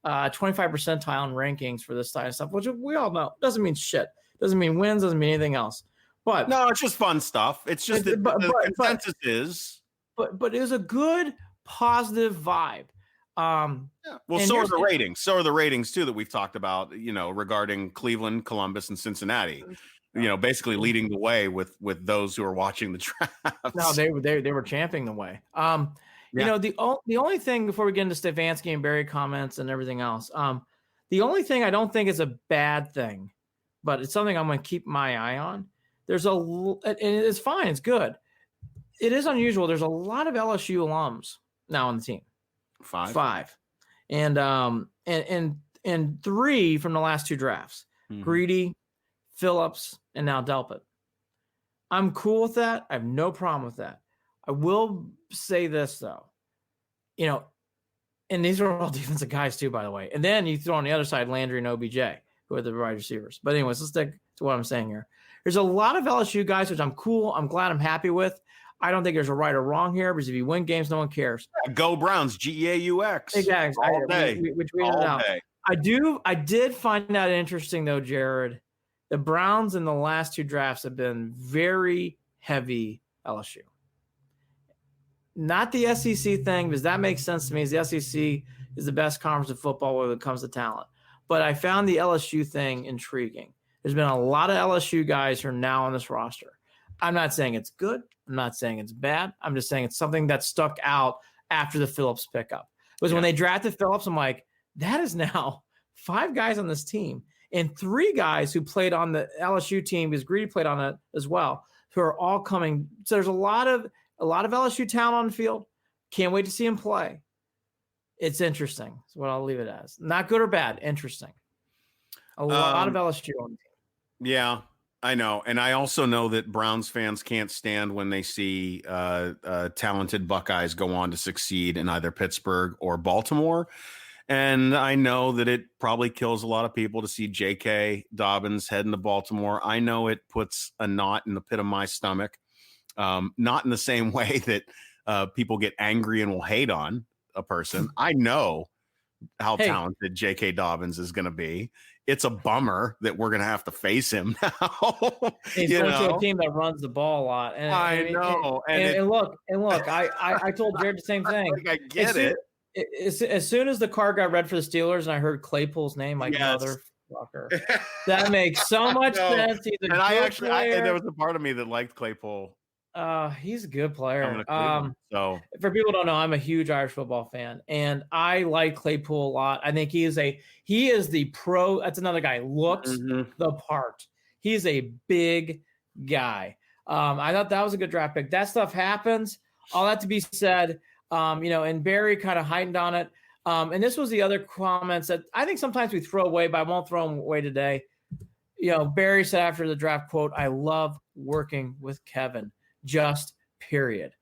25 percentile in rankings for this kind of stuff, which we all know doesn't mean shit. Doesn't mean wins, doesn't mean anything else. But no, it's just fun stuff. It's just the consensus is. But it was a good, positive vibe. Well, so are the ratings. So are the ratings too that we've talked about. Regarding Cleveland, Columbus, and Cincinnati. Basically leading the way with those who are watching the draft. No, they were championing the way. The only thing before we get into Stefanski and Barry comments and everything else, the only thing I don't think is a bad thing, but it's something I'm going to keep my eye on. And it's fine. It's good. It is unusual. There's a lot of LSU alums now on the team. Five. And 3 from the last 2 drafts. Mm-hmm. Greedy, Phillips, and now Delpit. I'm cool with that. I have no problem with that. I will say this, though. And these are all defensive guys, too, by the way. And then you throw on the other side Landry and OBJ, who are the wide receivers. But anyways, let's stick to what I'm saying here. There's a lot of LSU guys, which I'm cool. I'm glad, I'm happy with. I don't think there's a right or wrong here, because if you win games, no one cares. Go Browns, GEAUX. Exactly. All day. We tweeted it out. I did find that interesting, though, Jared. The Browns in the last 2 drafts have been very heavy LSU. Not the SEC thing, because that makes sense to me. The SEC is the best conference of football when it comes to talent. But I found the LSU thing intriguing. There's been a lot of LSU guys who are now on this roster. I'm not saying it's good. I'm not saying it's bad. I'm just saying it's something that stuck out after the Phillips pickup. Because when they drafted Phillips, I'm like, that is now 5 guys on this team and 3 guys who played on the LSU team, because Greedy played on it as well, who are all coming. So there's a lot of LSU talent on the field. Can't wait to see him play. It's interesting. That's what I'll leave it as. Not good or bad. Interesting. A lot of LSU on the team. Yeah, I know. And I also know that Browns fans can't stand when they see talented Buckeyes go on to succeed in either Pittsburgh or Baltimore. And I know that it probably kills a lot of people to see J.K. Dobbins heading to Baltimore. I know it puts a knot in the pit of my stomach. Not in the same way that people get angry and will hate on a person. I know how talented J.K. Dobbins is going to be. It's a bummer that we're going to have to face him now. He's going to a team that runs the ball a lot. And I know. And look, I told Jared the same thing. I get it. As soon as the card got read for the Steelers and I heard Claypool's name, like, no, Fucker. That makes so much sense. He's a good player. And there was a part of me that liked Claypool. He's a good player. So for people who don't know, I'm a huge Irish football fan, and I like Claypool a lot. I think he is the pro. That's another guy looks the part. He's a big guy. I thought that was a good draft pick. That stuff happens. All that to be said, and Barry kind of heightened on it. And this was the other comments that I think sometimes we throw away, but I won't throw them away today. Barry said after the draft, quote, "I love working with Kevin, just period."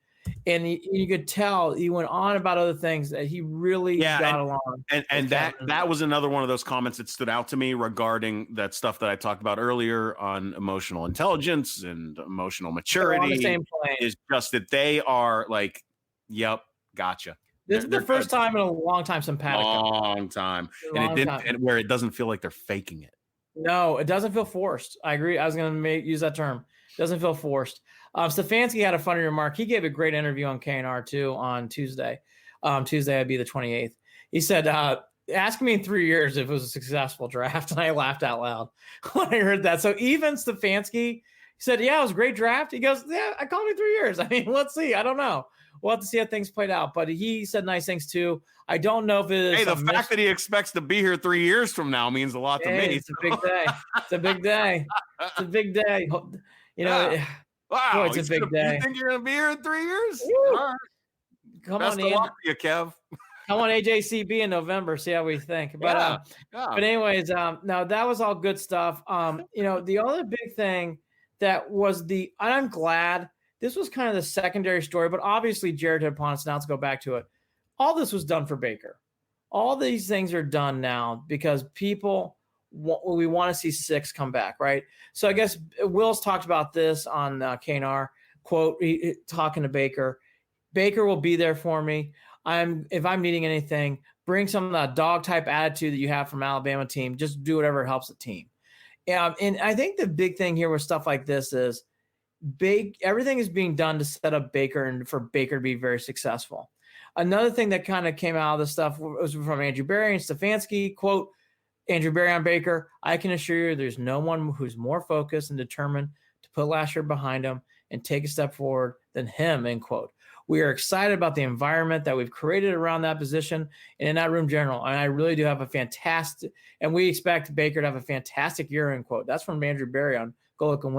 And you could tell he went on about other things that he really got along. And that was another one of those comments that stood out to me regarding that stuff that I talked about earlier on emotional intelligence and emotional maturity. On the same plane. Is just that they are like, yep, gotcha. This is the first time in a long time simpatico. Long time. And where it doesn't feel like they're faking it. No, it doesn't feel forced. I agree. I was going to use that term. It doesn't feel forced. Stefanski had a funny remark. He gave a great interview on KNR too on Tuesday. Tuesday would be the 28th. He said, ask me in 3 years if it was a successful draft. And I laughed out loud when I heard that. So even Stefanski said, yeah, it was a great draft. He goes, yeah, I called me 3 years. I mean, let's see. I don't know. We'll have to see how things played out. But he said nice things too. I don't know if it is. Hey, the fact that he expects to be here 3 years from now means a lot to me. It's a big day. It's a big day. It's a big day. Wow, boy, it's a big day. You think you're going to be here in 3 years? All right. Come Best on, of luck to you, Kev. Come on, AJCB in November. See how we think. But but anyways, now that was all good stuff. The other big thing that was I'm glad this was kind of the secondary story, but obviously Jared hit upon us. Now let's go back to it. All this was done for Baker. All these things are done now because we want to see 6 come back, right? So I guess Will's talked about this on KNR, quote, talking to Baker. Baker will be there for me. If I'm needing anything, bring some of that dog type attitude that you have from Alabama team. Just do whatever helps the team. And I think the big thing here with stuff like this is everything is being done to set up Baker and for Baker to be very successful. Another thing that kind of came out of this stuff was from Andrew Berry and Stefanski, quote, Andrew Berry on Baker, I can assure you there's no one who's more focused and determined to put last year behind him and take a step forward than him, end quote. We are excited about the environment that we've created around that position and in that room general. And I really do have and we expect Baker to have a fantastic year, end quote. That's from Andrew Berry on Golic and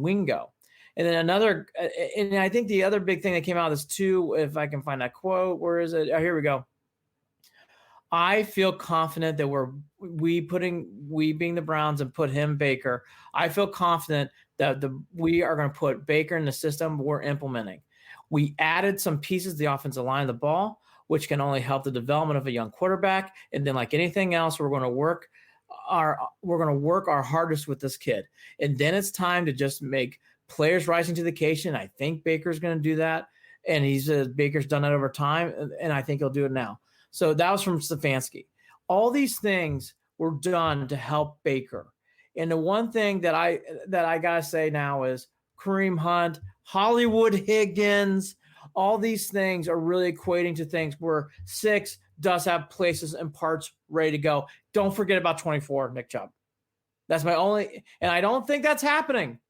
Wingo. And then and I think the other big thing that came out of this too, if I can find that quote, where is it? Oh, here we go. I feel confident that we being the Browns and put him Baker. I feel confident that we are going to put Baker in the system we're implementing. We added some pieces to the offensive line of the ball, which can only help the development of a young quarterback. And then, like anything else, we're going to work our hardest with this kid. And then it's time to just make players rising to the occasion. I think Baker's going to do that, and Baker's done that over time, and I think he'll do it now. So that was from Stefanski. All these things were done to help Baker. And the one thing that I gotta say now is Kareem Hunt, Hollywood Higgins, all these things are really equating to things where 6 does have places and parts ready to go. Don't forget about 24, Nick Chubb. That's my only, and I don't think that's happening,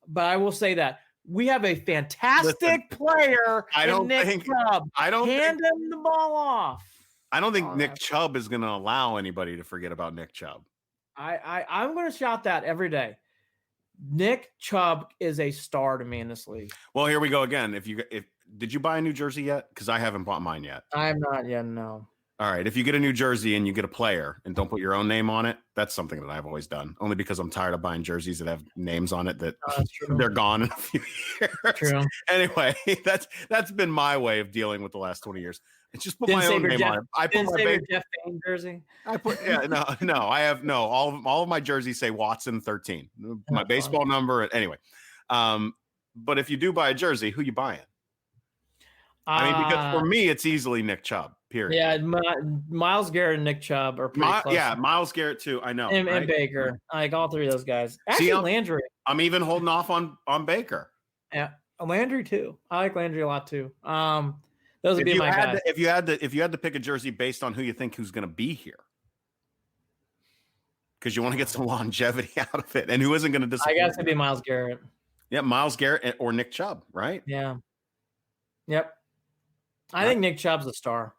but I will say that. We have a fantastic player in Nick Chubb. Hand him the ball off. I don't think Nick Chubb is going to allow anybody to forget about Nick Chubb. I'm going to shout that every day. Nick Chubb is a star to me in this league. Well, here we go again. Did you buy a new jersey yet? Because I haven't bought mine yet. I'm not yet. No. All right. If you get a new jersey and you get a player and don't put your own name on it, that's something that I've always done. Only because I'm tired of buying jerseys that have names on it that they're gone in a few years. True. Anyway, that's been my way of dealing with the last 20 years. It's just put my own name on it. I put my Jeff Payne jersey. I have all of my jerseys say Watson 13. My baseball number. Anyway, but if you do buy a jersey, who you buying? I mean, because for me, it's easily Nick Chubb. Period. Yeah, Myles Garrett and Nick Chubb are pretty close. Yeah, Myles Garrett too. I know. And Baker, like all 3 of those guys. Actually, Landry. I'm even holding off on Baker. Yeah, Landry too. I like Landry a lot too. Those would be my guys. If you had to pick a jersey based on who's going to be here. because you want to get some longevity out of it. And who isn't going to I disappoint? guess it'd be Myles Garrett. Yeah, Myles Garrett or Nick Chubb, right? Yeah. Yep. I think Nick Chubb's a star.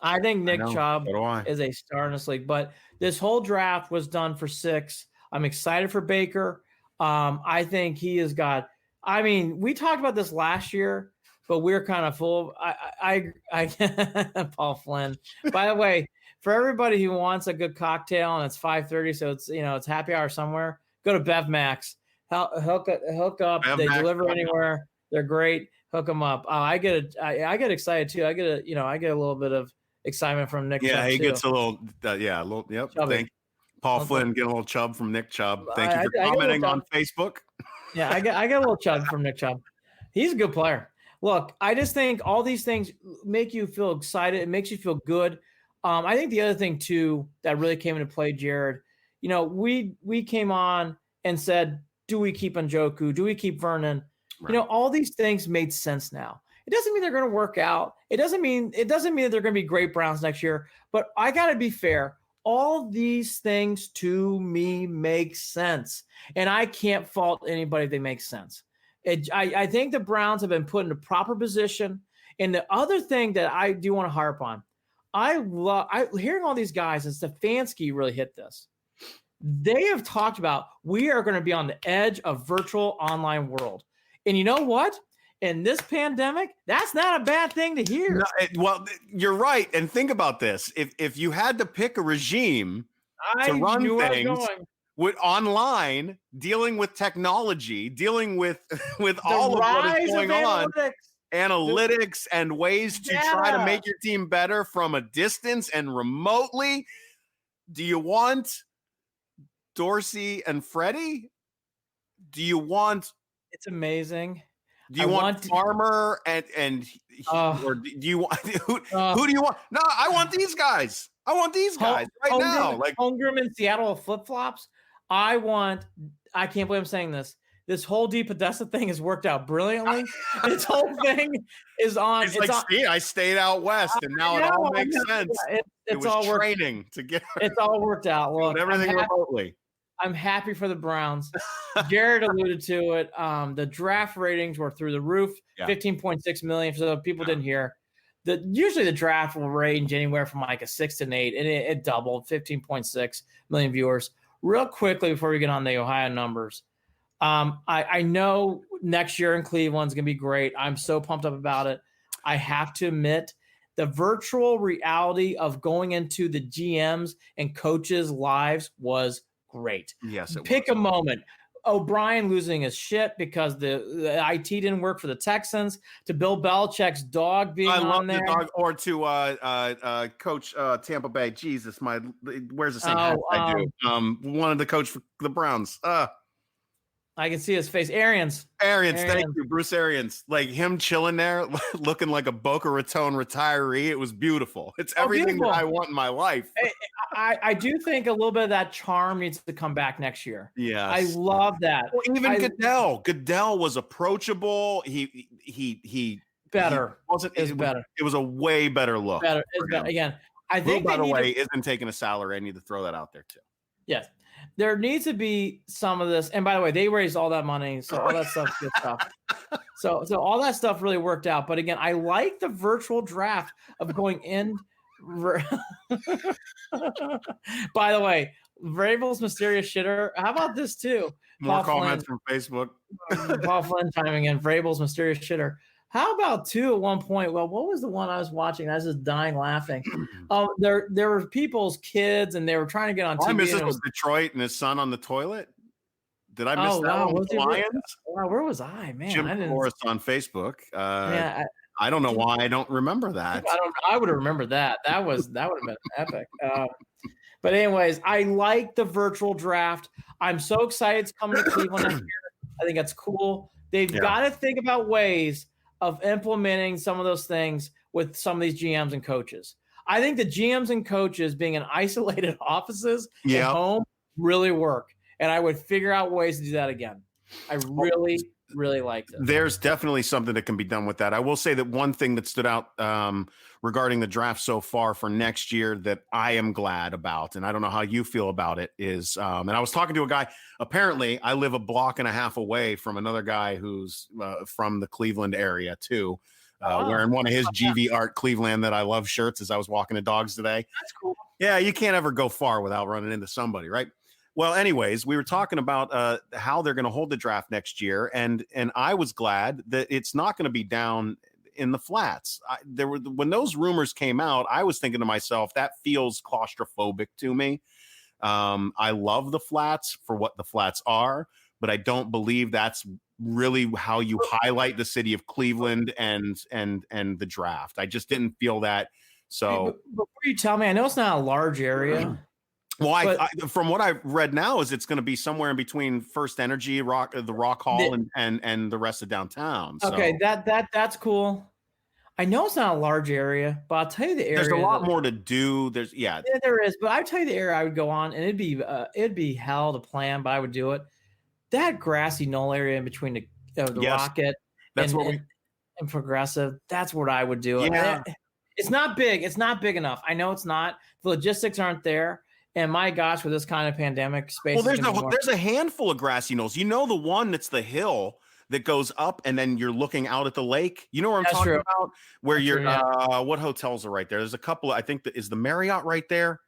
I think Nick Chubb is a star in this league. But this whole draft was done for 6. I'm excited for Baker. I think he has got. I mean, we talked about this last year, but we're kind of full. I Paul Flynn. By the way, for everybody who wants a good cocktail and it's 5:30, so it's happy hour somewhere, go to Bev Max. Hook up. Bev They Max. deliver anywhere. They're great. Hook them up. I get excited too. I get a little bit of excitement from Nick. Yeah, Chubb he too. gets a little. Yep. Chubby. Thank Paul Flynn getting a little chub from Nick Chubb. Thank you for commenting on Facebook. Yeah, I get a little chub from Nick Chubb. He's a good player. Look, I just think all these things make you feel excited. It makes you feel good. I think the other thing too that really came into play, Jared. We came on and said, do we keep Njoku? Do we keep Vernon? Right. All these things made sense now. It doesn't mean they're going to work out. It doesn't mean that they're going to be great Browns next year. But I got to be fair. All these things to me make sense. And I can't fault anybody if they make sense. I think the Browns have been put in the proper position. And the other thing that I do want to harp on, I love hearing all these guys, and Stefanski really hit this. They have talked about we are going to be on the edge of virtual online world. And you know what? In this pandemic, that's not a bad thing to hear. Well, you're right. And think about this. If you had to pick a regime to run things with online, dealing with technology, dealing with all of what is going on, analytics and ways to try to make your team better from a distance and remotely, do you want Dorsey and Freddie? Do you want? It's amazing. Do you want Farmer or do you want who do you want? No, I want these guys. I want these guys right now. Like Holmgren in Seattle with flip flops. I can't believe I'm saying this. This whole D Podesta thing has worked out brilliantly. This whole thing is on. It's like, see, I stayed out west, and now it all makes sense. It was all training to get. It's all worked out. Look, everything remotely. I'm happy for the Browns. Jared alluded to it. The draft ratings were through the roof. 15.6 million. For the people didn't hear, usually the draft will range anywhere from like a 6 to an 8, and it doubled. 15.6 million viewers. Real quickly before we get on the Ohio numbers, I know next year in Cleveland's gonna be great. I'm so pumped up about it. I have to admit, the virtual reality of going into the GMs and coaches' lives was great. Yes, Pick a moment. O'Brien losing his shit because the IT didn't work for the Texans, to Bill Belichick's dog being on there. The dog, or to Coach Tampa Bay. Jesus, where's the same hat I do? Wanted to coach for the Browns. I can see his face. Arians. Thank you, Bruce Arians. Like him chilling there, looking like a Boca Raton retiree. It was beautiful. It's everything that I want in my life. I do think a little bit of that charm needs to come back next year. Yeah, I love that. Well, even Goodell was approachable. He better. It was a way better look. Better. Again, I think. By the way, isn't taking a salary. I need to throw that out there too. Yes. There needs to be some of this. And by the way, they raised all that money. So all that stuff's good stuff. So all that stuff really worked out. But again, I like the virtual draft of going in. By the way, Vrabel's mysterious shitter. How about this too? More comments from Facebook. Paul Flynn chiming in. Vrabel's mysterious shitter. How about two at one point? Well, what was the one I was watching? I was just dying laughing. There were people's kids, and they were trying to get on TV. I missed it was Detroit and his son on the toilet. Did I miss that one with the Lions? Wow, where was I? Man, Jim Forrest on Facebook. I don't know why I don't remember that. I would have remembered that. That would have been epic. But anyways, I like the virtual draft. I'm so excited it's coming to Cleveland next year. I think that's cool. They've got to think about ways of implementing some of those things with some of these GMs and coaches. I think the GMs and coaches being in isolated offices at home really work. And I would figure out ways to do that again. I really, really liked it. There's definitely something that can be done with that. I will say that one thing that stood out regarding the draft so far for next year that I am glad about, and I don't know how you feel about it, is, and I was talking to a guy, apparently I live a block and a half away from another guy who's from the Cleveland area too, wearing one of his GV Art Cleveland that I love shirts as I was walking the dogs today. That's cool. Yeah, you can't ever go far without running into somebody, right? Well, anyways, we were talking about how they're going to hold the draft next year, and I was glad that it's not going to be down in the flats. When those rumors came out, I was thinking to myself, that feels claustrophobic to me. I love the flats for what the flats are, but I don't believe that's really how you highlight the city of Cleveland and the draft. I just didn't feel that. So before you tell me, I know it's not a large area. Well, I from what I've read now is it's going to be somewhere in between First Energy, the Rock Hall, and the rest of downtown. So. Okay, that's cool. I know it's not a large area, but I'll tell you the area. There's a lot more to do. Yeah, there is. But I'll tell you the area I would go on, and it'd be hell to plan, but I would do it. That grassy knoll area in between the Rocket and Progressive. That's what I would do. Yeah. It's not big. It's not big enough. I know it's not. The logistics aren't there. And my gosh, with this kind of pandemic space. Well, there's a handful of grassy knolls. You know, the one that's the hill that goes up and then you're looking out at the lake. You know what I'm talking about? Where what hotels are right there? There's a couple. I think is the Marriott right there.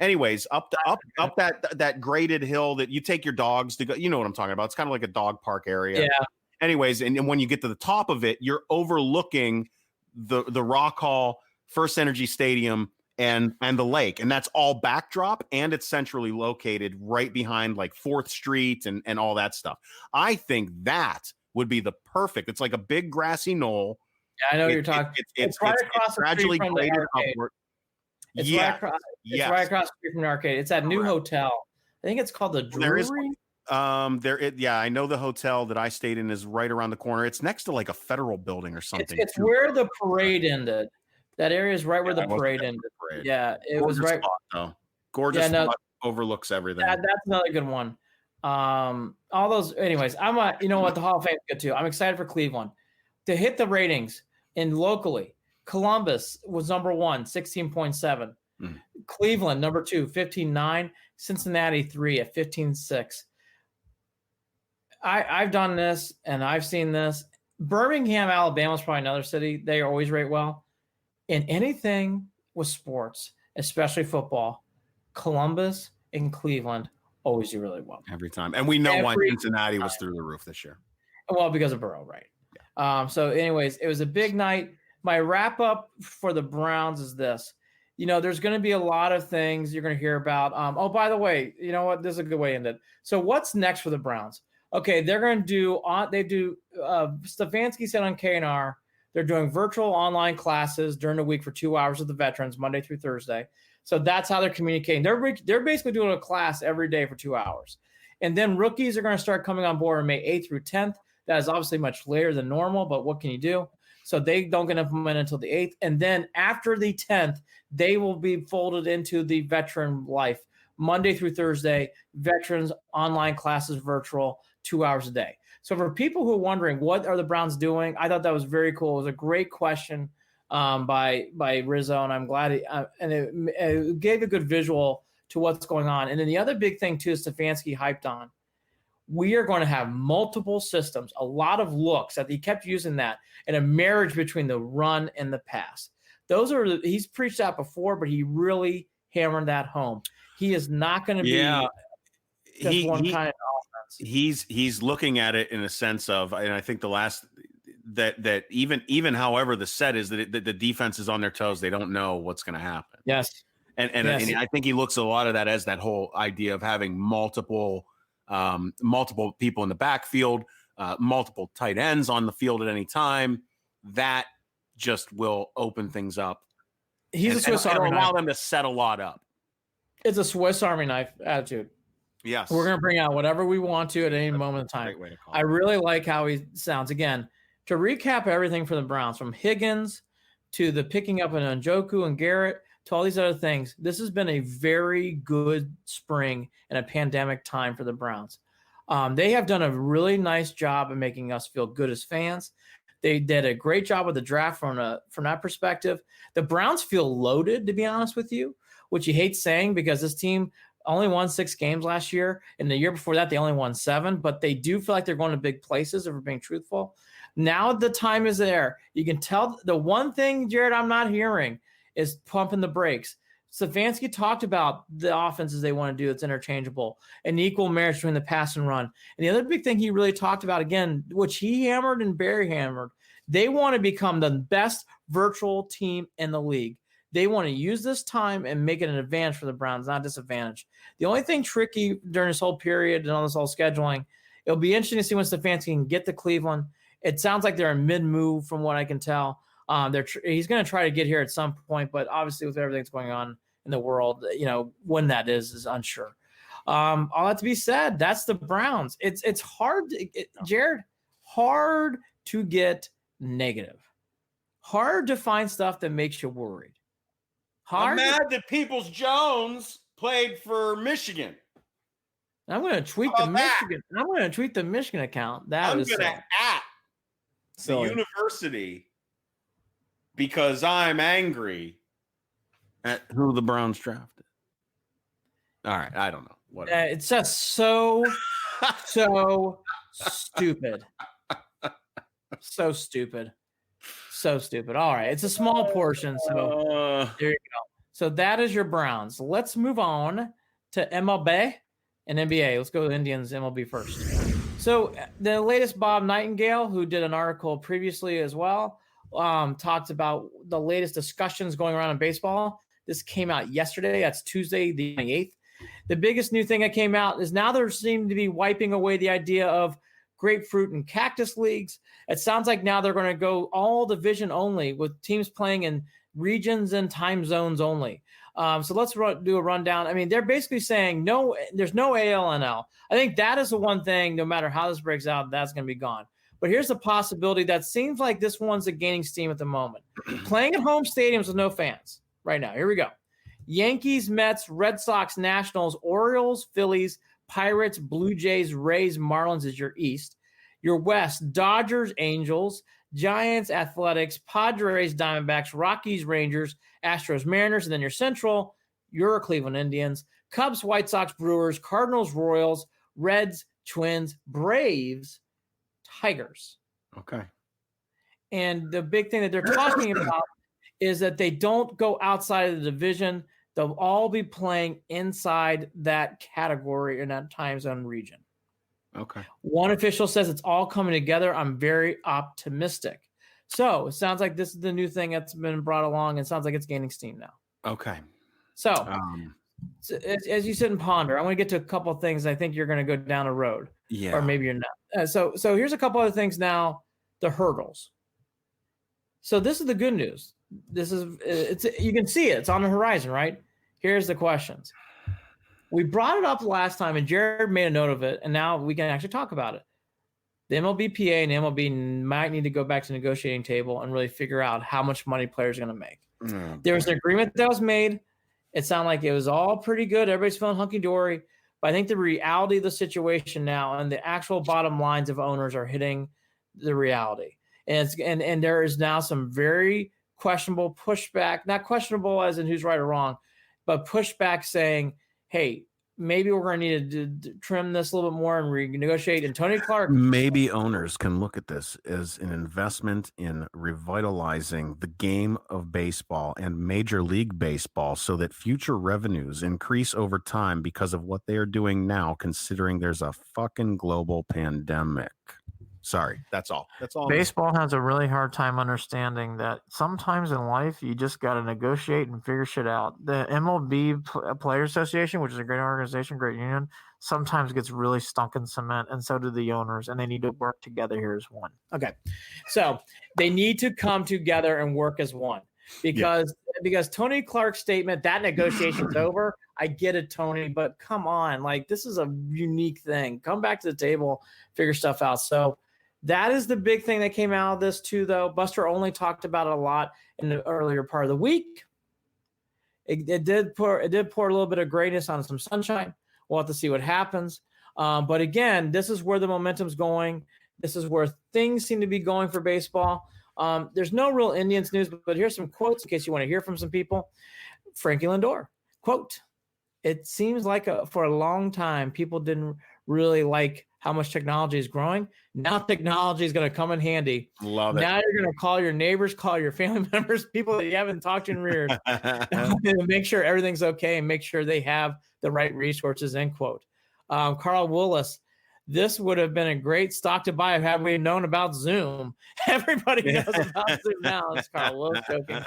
Anyways, up that graded hill that you take your dogs to go. You know what I'm talking about? It's kind of like a dog park area. Yeah. Anyways, and when you get to the top of it, you're overlooking the Rock Hall, First Energy Stadium, and the lake, and that's all backdrop, and it's centrally located right behind like 4th Street and all that stuff. I think that would be the perfect. It's like a big grassy knoll. Yeah, I know you're talking. It's right across gradually graded upward. It's right across the street from the arcade. It's that new hotel. I think it's called the Drury. I know the hotel that I stayed in is right around the corner. It's next to like a federal building or something. It's where the parade ended. That area is right where the parade ended. Yeah, it gorgeous was right. Spot, though. Gorgeous spot, overlooks everything. That's another good one. All those, anyways. You know what, the Hall of Fame is good too. I'm excited for Cleveland to hit the ratings. And locally, Columbus was number 1, 16.7. Cleveland number 2, 15.9. Cincinnati 3 at 15.6. I've done this and I've seen this. Birmingham, Alabama is probably another city they always rate well. In anything with sports, especially football, Columbus and Cleveland always do really well. Every time. And we know why Cincinnati was through the roof this year. Well, because of Burrow, right? Yeah. So anyways, it was a big night. My wrap up for the Browns is this. You know, there's going to be a lot of things you're going to hear about. Oh, by the way, you know what? This is a good way to end it. So what's next for the Browns? Okay, they're going to do Stefanski said on KNR, they're doing virtual online classes during the week for 2 hours with the veterans, Monday through Thursday. So that's how they're communicating. They're basically doing a class every day for 2 hours. And then rookies are going to start coming on board on May 8th through 10th. That is obviously much later than normal, but what can you do? So they don't get implemented until the 8th. And then after the 10th, they will be folded into the veteran life. Monday through Thursday, veterans online classes virtual, 2 hours a day. So for people who are wondering, what are the Browns doing? I thought that was very cool. It was a great question by Rizzo, and I'm glad it gave a good visual to what's going on. And then the other big thing, too, is Stefanski hyped on. We are going to have multiple systems, a lot of looks. That he kept using that, and a marriage between the run and the pass. He's preached that before, but he really hammered that home. He is not going to be just one kind of offense. He's looking at it in a sense of, and I think the last that even however the set is that the defense is on their toes. They don't know what's going to happen. Yes. And I think he looks at a lot of that as that whole idea of having multiple people in the backfield, multiple tight ends on the field at any time. That just will open things up. He's a Swiss Army knife. Allow them to set a lot up. It's a Swiss Army knife attitude. Yes. We're going to bring out whatever we want to at any moment in time. Great way to call I really like how he sounds. Again, to recap everything for the Browns, from Higgins to the picking up an Njoku and Garrett to all these other things, this has been a very good spring and a pandemic time for the Browns. They have done a really nice job of making us feel good as fans. They did a great job with the draft from that perspective. The Browns feel loaded, to be honest with you, which you hate saying because this team only won 6 games last year. And the year before that, they only won 7. But they do feel like they're going to big places, if we're being truthful. Now the time is there. You can tell the one thing, Jared, I'm not hearing is pumping the brakes. Stefanski talked about the offenses they want to do that's interchangeable, an equal marriage between the pass and run. And the other big thing he really talked about, again, which he hammered and Barry hammered, they want to become the best virtual team in the league. They want to use this time and make it an advantage for the Browns, not disadvantage. The only thing tricky during this whole period and on this whole scheduling, it'll be interesting to see when Stefanski can get to Cleveland. It sounds like they're in mid-move from what I can tell. He's going to try to get here at some point, but obviously with everything that's going on in the world, when that is unsure. All that to be said, that's the Browns. It's hard, Jared, hard to get negative. Hard to find stuff that makes you worried. I'm mad that Peoples-Jones played for Michigan. I'm going to tweet the Michigan. I'm going to tweet the Michigan account. I'm going to at the university because I'm angry at who the Browns drafted. All right, I don't know. Whatever. It's just so stupid. So stupid. So stupid. All right, it's a small portion, so there you go. So that is your Browns. Let's move on to MLB and NBA. Let's go to the Indians MLB first. So the latest Bob Nightingale, who did an article previously as well, talked about the latest discussions going around in baseball. This came out yesterday. That's Tuesday, the 28th. The biggest new thing that came out is now there seem to be wiping away the idea of grapefruit and cactus leagues. It sounds like now they're going to go all division only with teams playing in regions and time zones only. So let's do a rundown. I mean, they're basically saying no, there's no ALNL. I think that is the one thing, no matter how this breaks out, that's going to be gone. But here's the possibility that seems like this one's gaining steam at the moment. Playing at home stadiums with no fans right now. Here we go. Yankees, Mets, Red Sox, Nationals, Orioles, Phillies, Pirates, Blue Jays, Rays, Marlins is your East. Your West, Dodgers, Angels, Giants, Athletics, Padres, Diamondbacks, Rockies, Rangers, Astros, Mariners, and then your Central, your Cleveland Indians, Cubs, White Sox, Brewers, Cardinals, Royals, Reds, Twins, Braves, Tigers. Okay. And the big thing that they're talking about is that they don't go outside of the division. They'll all be playing inside that category in that time zone region. Okay. One official says it's all coming together. I'm very optimistic. So it sounds like this is the new thing that's been brought along. It sounds like it's gaining steam now. Okay. So as you sit and ponder, I want to get to a couple of things. I think you're going to go down a road. Yeah. Or maybe you're not. So here's a couple other things now. The hurdles. So this is the good news. You can see it. It's on the horizon, right? Here's the questions. We brought it up last time, and Jared made a note of it, and now we can actually talk about it. The MLBPA and MLB might need to go back to the negotiating table and really figure out how much money players are going to make. There was an agreement that was made. It sounded like it was all pretty good. Everybody's feeling hunky-dory. But I think the reality of the situation now and the actual bottom lines of owners are hitting the reality. And there is now some very questionable pushback, not questionable as in who's right or wrong, but pushback saying, hey, maybe we're going to need to trim this a little bit more and renegotiate. And Tony Clark. Maybe owners can look at this as an investment in revitalizing the game of baseball and Major League Baseball so that future revenues increase over time because of what they are doing now, considering there's a fucking global pandemic. Sorry, that's all. That's all. Baseball has a really hard time understanding that sometimes in life you just got to negotiate and figure shit out. The MLB Players Association, which is a great organization, great union, sometimes gets really stunk in cement, and so do the owners, and they need to work together here as one. Okay, so they need to come together and work as one because Tony Clark's statement that negotiation's over. I get it, Tony, but come on, like this is a unique thing. Come back to the table, figure stuff out. So. That is the big thing that came out of this too, though. Buster only talked about it a lot in the earlier part of the week. It did pour a little bit of grayness on some sunshine. We'll have to see what happens. But again, this is where the momentum's going. This is where things seem to be going for baseball. There's no real Indians news, but here's some quotes in case you want to hear from some people. Frankie Lindor, quote, "It seems like for a long time, people didn't really like how much technology is growing. Now technology is going to come in handy. Love it. Now you're going to call your neighbors, call your family members, people that you haven't talked to in years, and make sure everything's okay and make sure they have the right resources," end quote. Carl Willis, "This would have been a great stock to buy had we known about Zoom." Everybody knows about Zoom now. It's Carl Willis joking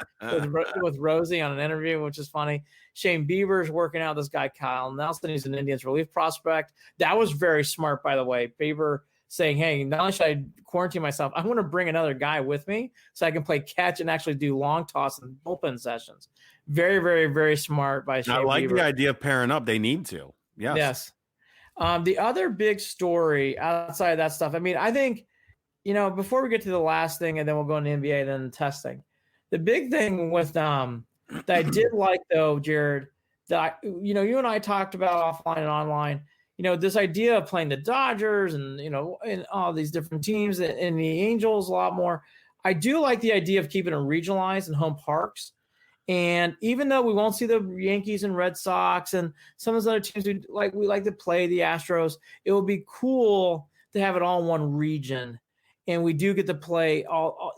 with Rosie on an interview, which is funny. Shane Bieber's working out this guy, Kyle Nelson. He's an Indians relief prospect. That was very smart, by the way. Bieber saying, "Hey, not only should I quarantine myself, I want to bring another guy with me so I can play catch and actually do long toss and bullpen sessions." Very, very, very smart by Shane Bieber. I like the idea of pairing up. They need to. Yes. The other big story outside of that stuff, I mean, I think, before we get to the last thing and then we'll go into NBA, then testing. The big thing with that I did like, though, Jared, that, you and I talked about offline and online, this idea of playing the Dodgers and, and all these different teams and the Angels a lot more. I do like the idea of keeping it regionalized in home parks. And even though we won't see the Yankees and Red Sox and some of those other teams we like to play the Astros, it would be cool to have it all in one region. And we do get to play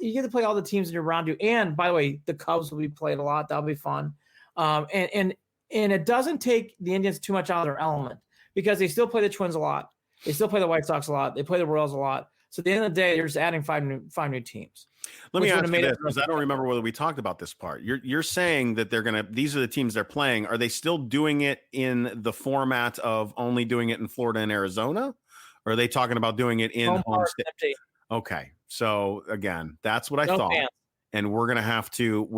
you get to play all the teams that are around you. And by the way, the Cubs will be played a lot. That'll be fun. And it doesn't take the Indians too much out of their element because they still play the Twins a lot. They still play the White Sox a lot. They play the Royals a lot. So at the end of the day, you're just adding five new teams. Let me ask you this, because I don't remember whether we talked about this part. You're saying that these are the teams they're playing. Are they still doing it in the format of only doing it in Florida and Arizona? Or are they talking about doing it in home state? Okay. So again, that's what I thought. Fans. And we're going to have to,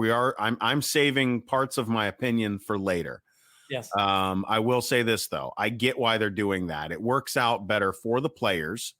I'm saving parts of my opinion for later. Yes. I will say this though. I get why they're doing that. It works out better for the players.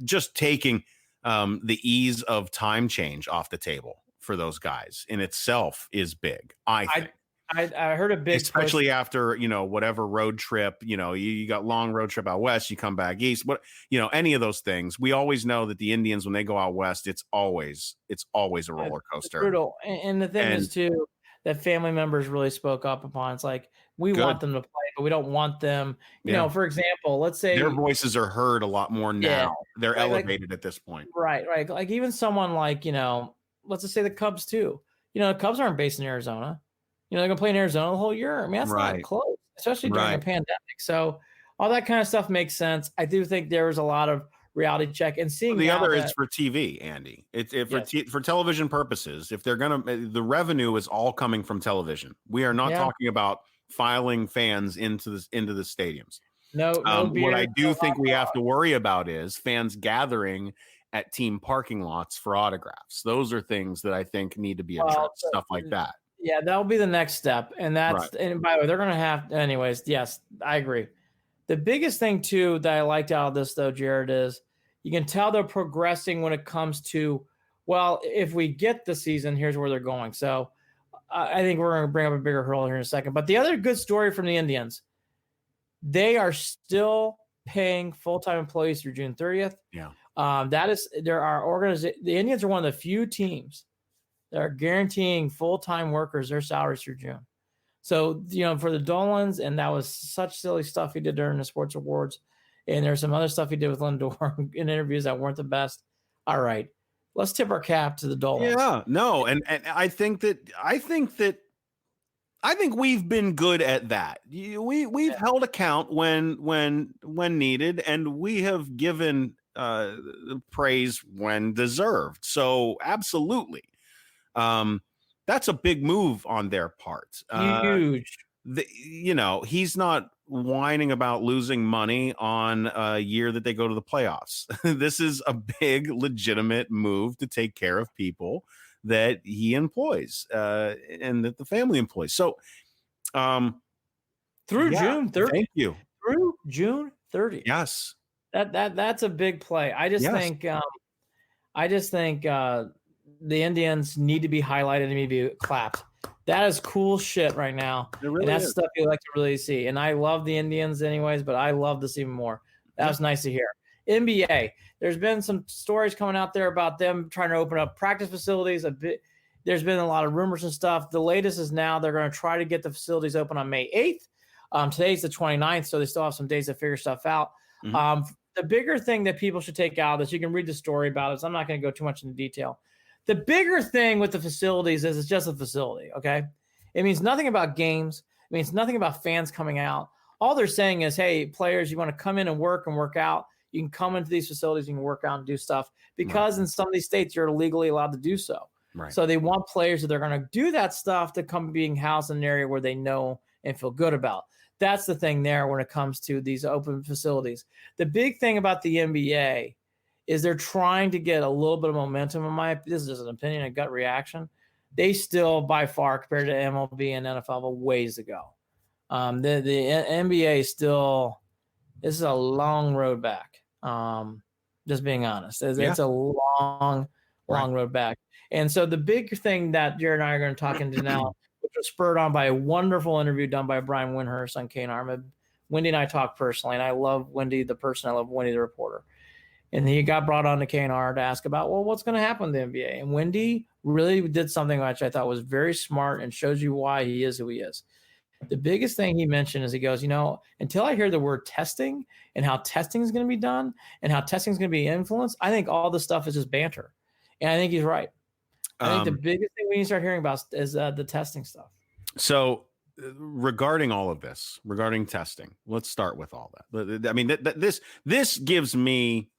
Just taking the ease of time change off the table for those guys in itself is big. I think. I heard a big, especially after whatever road trip. You got long road trip out west. You come back east. Any of those things. We always know that the Indians, when they go out west, it's always a roller coaster. It's brutal. And the thing is too that family members really spoke up upon. It's like we want them to play, but we don't want them. You know, for example, let's say their voices are heard a lot more now. Yeah, they're elevated at this point. Right. Like even someone like let's just say the Cubs too. The Cubs aren't based in Arizona. They're gonna play in Arizona the whole year. I mean, that's not close, especially during a pandemic. So all that kind of stuff makes sense. I do think there was a lot of reality check and seeing the other is for TV, Andy. For television purposes, if they're the revenue is all coming from television. We are not talking about filing fans into the stadiums. No what I do think we have to worry about is fans gathering at team parking lots for autographs. Those are things that I think need to be addressed. Stuff like that. Yeah, that'll be the next step. And that's and by the way, they're gonna have anyways. Yes, I agree. The biggest thing too that I liked out of this though, Jared, is you can tell they're progressing when it comes to, well, if we get the season, here's where they're going. So I think we're going to bring up a bigger hurdle here in a second. But the other good story from the Indians, they are still paying full-time employees through June 30th. Yeah. The Indians are one of the few teams that are guaranteeing full-time workers their salaries through June. So, for the Dolans, and that was such silly stuff he did during the sports awards. And there's some other stuff he did with Lindor in interviews that weren't the best. All right, let's tip our cap to the Dolans. Yeah, no, and I think we've been good at that. We've held account when needed, and we have given praise when deserved. So absolutely, that's a big move on their part. Huge. He's not whining about losing money on a year that they go to the playoffs. This is a big, legitimate move to take care of people that he employs and that the family employs. So through June 30th. Thank you. Through June 30th. Yes. That's a big play. I just think the Indians need to be highlighted and maybe clapped That is cool shit right now. It really And that's is. stuff you like to really see. And I love the Indians anyways, but I love this even more. That was nice to hear. NBA, there's been some stories coming out there about them trying to open up practice facilities a bit. There's been a lot of rumors and stuff. The latest is now they're going to try to get the facilities open on May 8th. Today's the 29th, so they still have some days to figure stuff out. The bigger thing that people should take out of this, you can read the story about it, so I'm not going to go too much into detail. The bigger thing with the facilities is it's just a facility, okay? It means nothing about games. It means nothing about fans coming out. All they're saying is, hey, players, you want to come in and work out, you can come into these facilities, you can work out and do stuff, because in some of these states, you're legally allowed to do so. Right. So they want players that are going to do that stuff to come being housed in an area where they know and feel good about. That's the thing there when it comes to these open facilities. The big thing about the NBA is they're trying to get a little bit of momentum. This is just an opinion, a gut reaction. They still, by far, compared to MLB and NFL, have a ways to go. The NBA is still, this is a long road back. Just being honest, it's a long road back. And so the big thing that Jared and I are going to talk into now, which was spurred on by a wonderful interview done by Brian Windhurst on KNR. Wendy and I talk personally, and I love Wendy the person. I love Wendy the reporter. And he got brought on to KNR to ask about, well, what's going to happen to the NBA? And Wendy really did something which I thought was very smart and shows you why he is who he is. The biggest thing he mentioned is he goes, until I hear the word testing and how testing is going to be done and how testing is going to be influenced, I think all this stuff is just banter. And I think he's right. I think the biggest thing we need to start hearing about is the testing stuff. So regarding all of this, regarding testing, let's start with all that. I mean, this gives me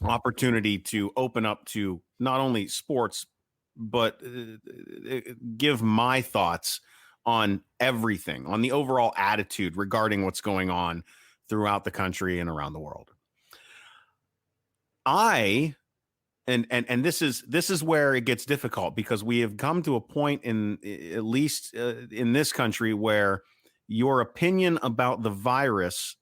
opportunity to open up to not only sports, but give my thoughts on everything, on the overall attitude regarding what's going on throughout the country and around the world. And this is where it gets difficult, because we have come to a point in, at least in this country, where your opinion about the virus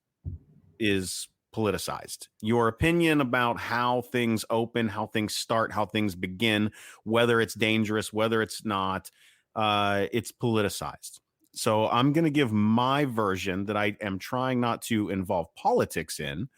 is politicized. Your opinion about how things open, how things start, how things begin, whether it's dangerous, whether it's not, it's politicized. So I'm going to give my version that I am trying not to involve politics in.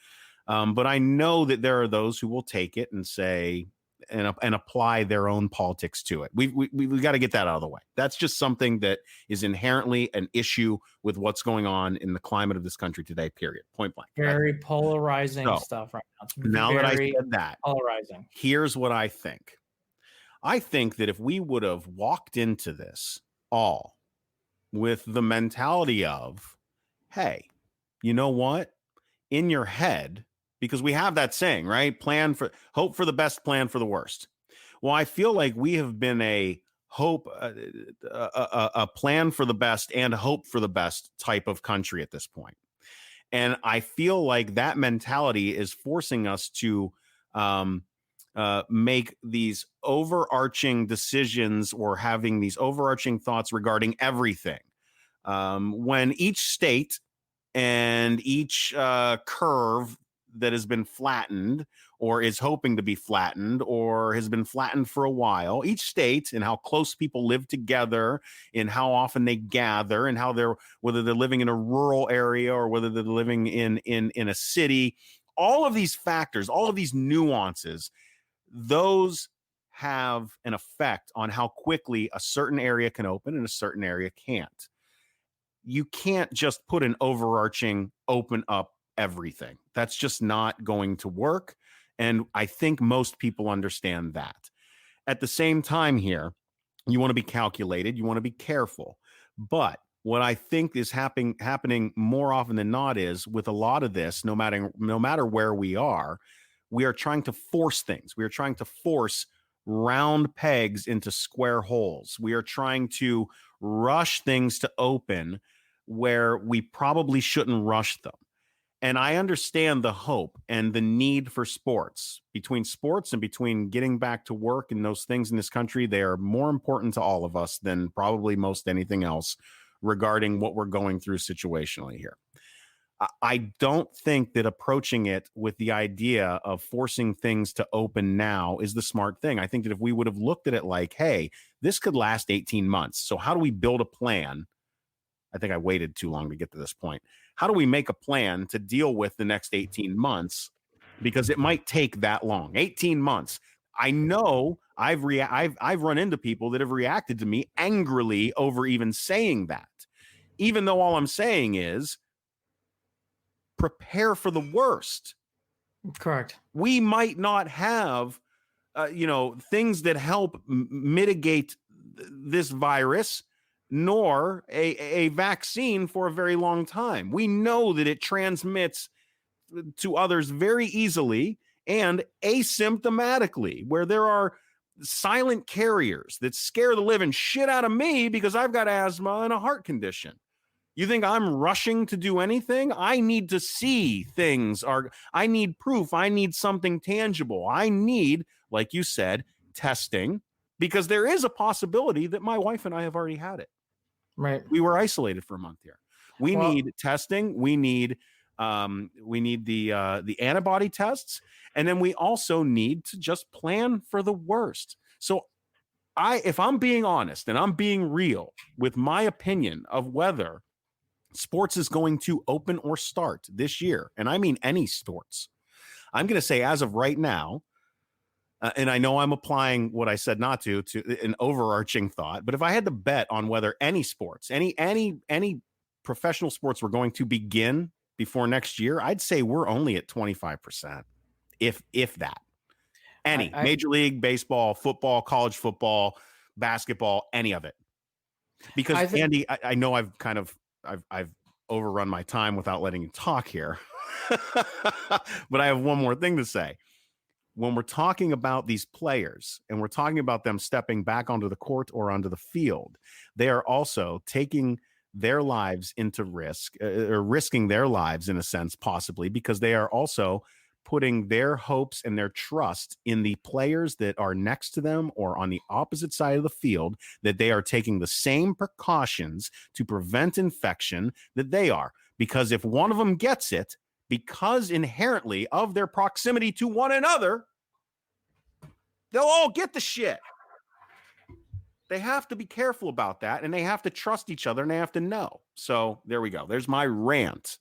But I know that there are those who will take it and say and apply their own politics to it. We've got to get that out of the way. That's just something that is inherently an issue with what's going on in the climate of this country today, period. Point blank. Very polarizing stuff right now. Now that I said that, polarizing. Here's what I think. I think that if we would have walked into this all with the mentality of, hey, you know what? In your head, because we have that saying, right? Hope for the best, plan for the worst. Well, I feel like we have been a plan for the best and hope for the best type of country at this point. And I feel like that mentality is forcing us to make these overarching decisions or having these overarching thoughts regarding everything. When each state and each curve that has been flattened or is hoping to be flattened or has been flattened for a while, each state and how close people live together and how often they gather and how whether they're living in a rural area or whether they're living in a city, all of these factors, all of these nuances, those have an effect on how quickly a certain area can open and a certain area can't. You can't just put an overarching open up everything. That's just not going to work. And I think most people understand that. At the same time here, you want to be calculated, you want to be careful. But what I think is happening more often than not is with a lot of this, no matter where we are trying to force things. We are trying to force round pegs into square holes. We are trying to rush things to open where we probably shouldn't rush them. And I understand the hope and the need for sports. Between sports and between getting back to work and those things in this country, they are more important to all of us than probably most anything else regarding what we're going through situationally here. I don't think that approaching it with the idea of forcing things to open now is the smart thing. I think that if we would have looked at it like, hey, this could last 18 months. So how do we build a plan? I think I waited too long to get to this point. How do we make a plan to deal with the next 18 months? Because it might take that long. 18 months. I know I've run into people that have reacted to me angrily over even saying that. Even though all I'm saying is prepare for the worst. Correct. We might not have, things that help mitigate this virus, nor a vaccine for a very long time. We know that it transmits to others very easily and asymptomatically, where there are silent carriers that scare the living shit out of me because I've got asthma and a heart condition. You think I'm rushing to do anything? I need to see things. I need proof. I need something tangible. I need, like you said, testing, because there is a possibility that my wife and I have already had it. Right. We were isolated for a month here. We need testing. We need the antibody tests, and then we also need to just plan for the worst. So if I'm being honest and I'm being real with my opinion of whether sports is going to open or start this year, and I mean any sports, I'm going to say as of right now, and I know I'm applying what I said not to an overarching thought, but if I had to bet on whether any sports, any professional sports were going to begin before next year, I'd say we're only at 25%, if that. Any Major League Baseball, football, college football, basketball, any of it. Because Andy, I know I've overrun my time without letting you talk here, but I have one more thing to say. When we're talking about these players and we're talking about them stepping back onto the court or onto the field, they are also taking their lives into risk, or risking their lives in a sense, possibly, because they are also putting their hopes and their trust in the players that are next to them or on the opposite side of the field, that they are taking the same precautions to prevent infection that they are. Because if one of them gets it, because inherently of their proximity to one another, they'll all get the shit. They have to be careful about that, and they have to trust each other, and they have to know. So there we go. There's my rant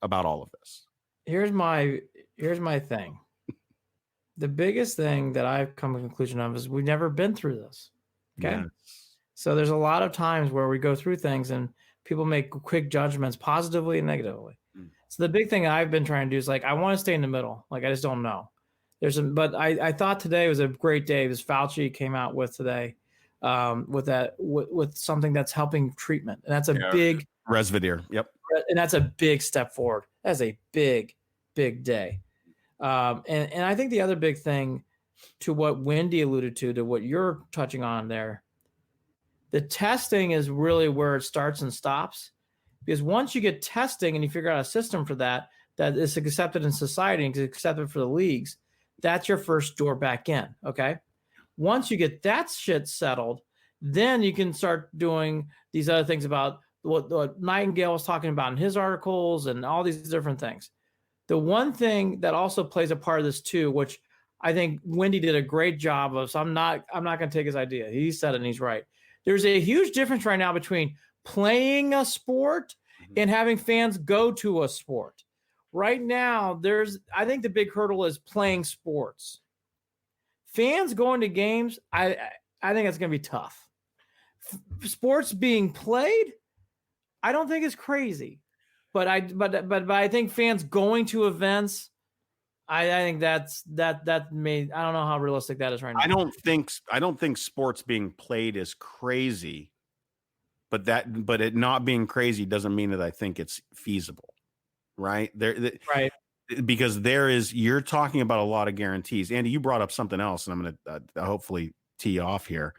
about all of this. Here's my thing. The biggest thing that I've come to the conclusion of is we've never been through this. Okay. Yes. So there's a lot of times where we go through things and people make quick judgments positively and negatively. So the big thing I've been trying to do is I want to stay in the middle. I just don't know. But I thought today was a great day. This Fauci came out with today with something that's helping treatment. And that's a big Resveratrol. Yep. And that's a big step forward. That's a big, big day. And I think the other big thing, to what Wendy alluded to what you're touching on there, the testing is really where it starts and stops. Because once you get testing and you figure out a system for that is accepted in society and is accepted for the leagues, that's your first door back in. Okay. Once you get that shit settled, then you can start doing these other things about what Nightingale was talking about in his articles and all these different things. The one thing that also plays a part of this too, which I think Wendy did a great job of, so I'm not going to take his idea. He said it and he's right. There's a huge difference right now between playing a sport and having fans go to a sport. Right now, I think the big hurdle is playing sports. Fans going to games, I think it's going to be tough. Sports being played, I don't think it's crazy. But I think fans going to events, I think that may, I don't know how realistic that is right now. I don't think sports being played is crazy, but it not being crazy doesn't mean that I think it's feasible, right? Right. Because you're talking about a lot of guarantees. Andy, you brought up something else, and I'm going to hopefully tee off here.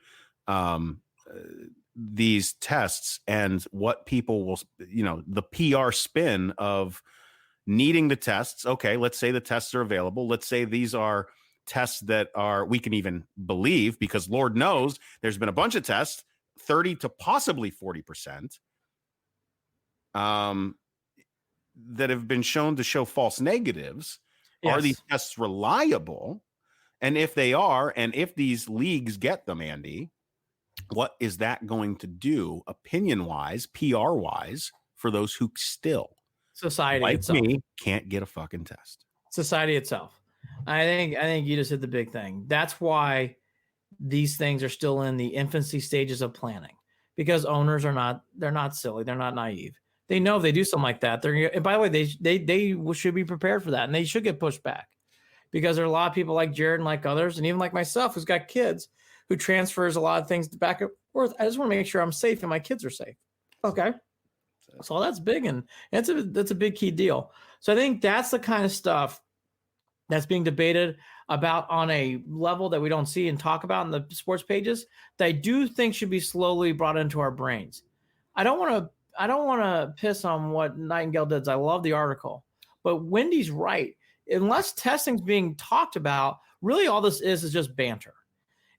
These tests and what people will, the PR spin of needing the tests. Okay, let's say the tests are available. Let's say these are tests that we can even believe, because Lord knows there's been a bunch of tests, 30 to possibly 40%. that have been shown to show false negatives. Are these tests reliable? And if they are, and if these leagues get them, Andy, what is that going to do opinion-wise, PR-wise, for those who still, society like itself, me, can't get a fucking test? Society itself. I think you just hit the big thing. That's why these things are still in the infancy stages of planning, because owners they're not silly. They're not naive. They know if they do something like that, and by the way, they should be prepared for that, and they should get pushed back, because there are a lot of people like Jared and like others, and even like myself, who's got kids, who transfers a lot of things back and forth. I just want to make sure I'm safe and my kids are safe. Okay. So that's big, and that's a big key deal. So I think that's the kind of stuff that's being debated about on a level that we don't see and talk about in the sports pages, that I do think should be slowly brought into our brains. I don't want to piss on what Nightingale did. I love the article, but Wendy's right. Unless testing's being talked about, really all this is just banter,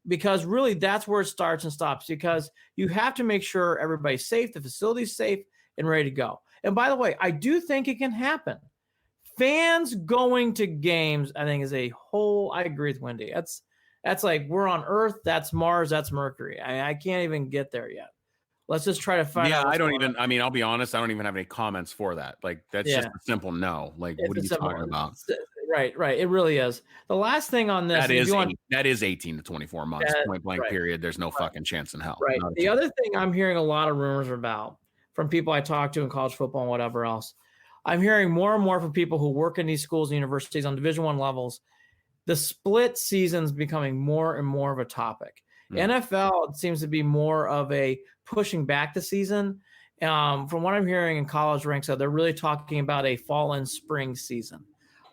because really that's where it starts and stops, because you have to make sure everybody's safe, the facility's safe and ready to go. And by the way, I do think it can happen. Fans going to games, I think, is a whole. I agree with Wendy. That's like we're on Earth. That's Mars. That's Mercury. I can't even get there yet. Let's just try to find out. Yeah, I don't even. I mean, I'll be honest. I don't even have any comments for that. Like, that's just a simple no. Like, what are you talking about? Right. It really is. The last thing on this, that is 18 to 24 months, point blank period. There's no fucking chance in hell. Right. The other thing I'm hearing a lot of rumors about from people I talk to in college football and whatever else, I'm hearing more and more from people who work in these schools and universities on Division I levels. The split season's becoming more and more of a topic. NFL seems to be more of a pushing back the season. From what I'm hearing in college ranks, they're really talking about a fall and spring season.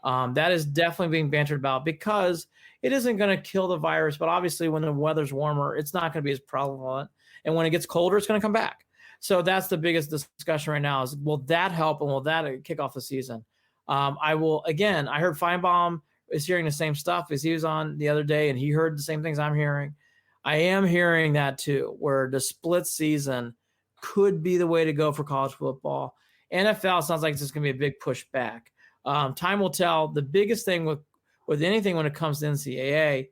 That is definitely being bantered about, because it isn't going to kill the virus, but obviously when the weather's warmer, it's not going to be as prevalent. And when it gets colder, it's going to come back. So that's the biggest discussion right now is, will that help and will that kick off the season? I heard Feinbaum is hearing the same stuff as he was on the other day, and he heard the same things I'm hearing. I am hearing that too, where the split season could be the way to go for college football. NFL sounds like it's just going to be a big push back. Time will tell. The biggest thing with anything when it comes to NCAA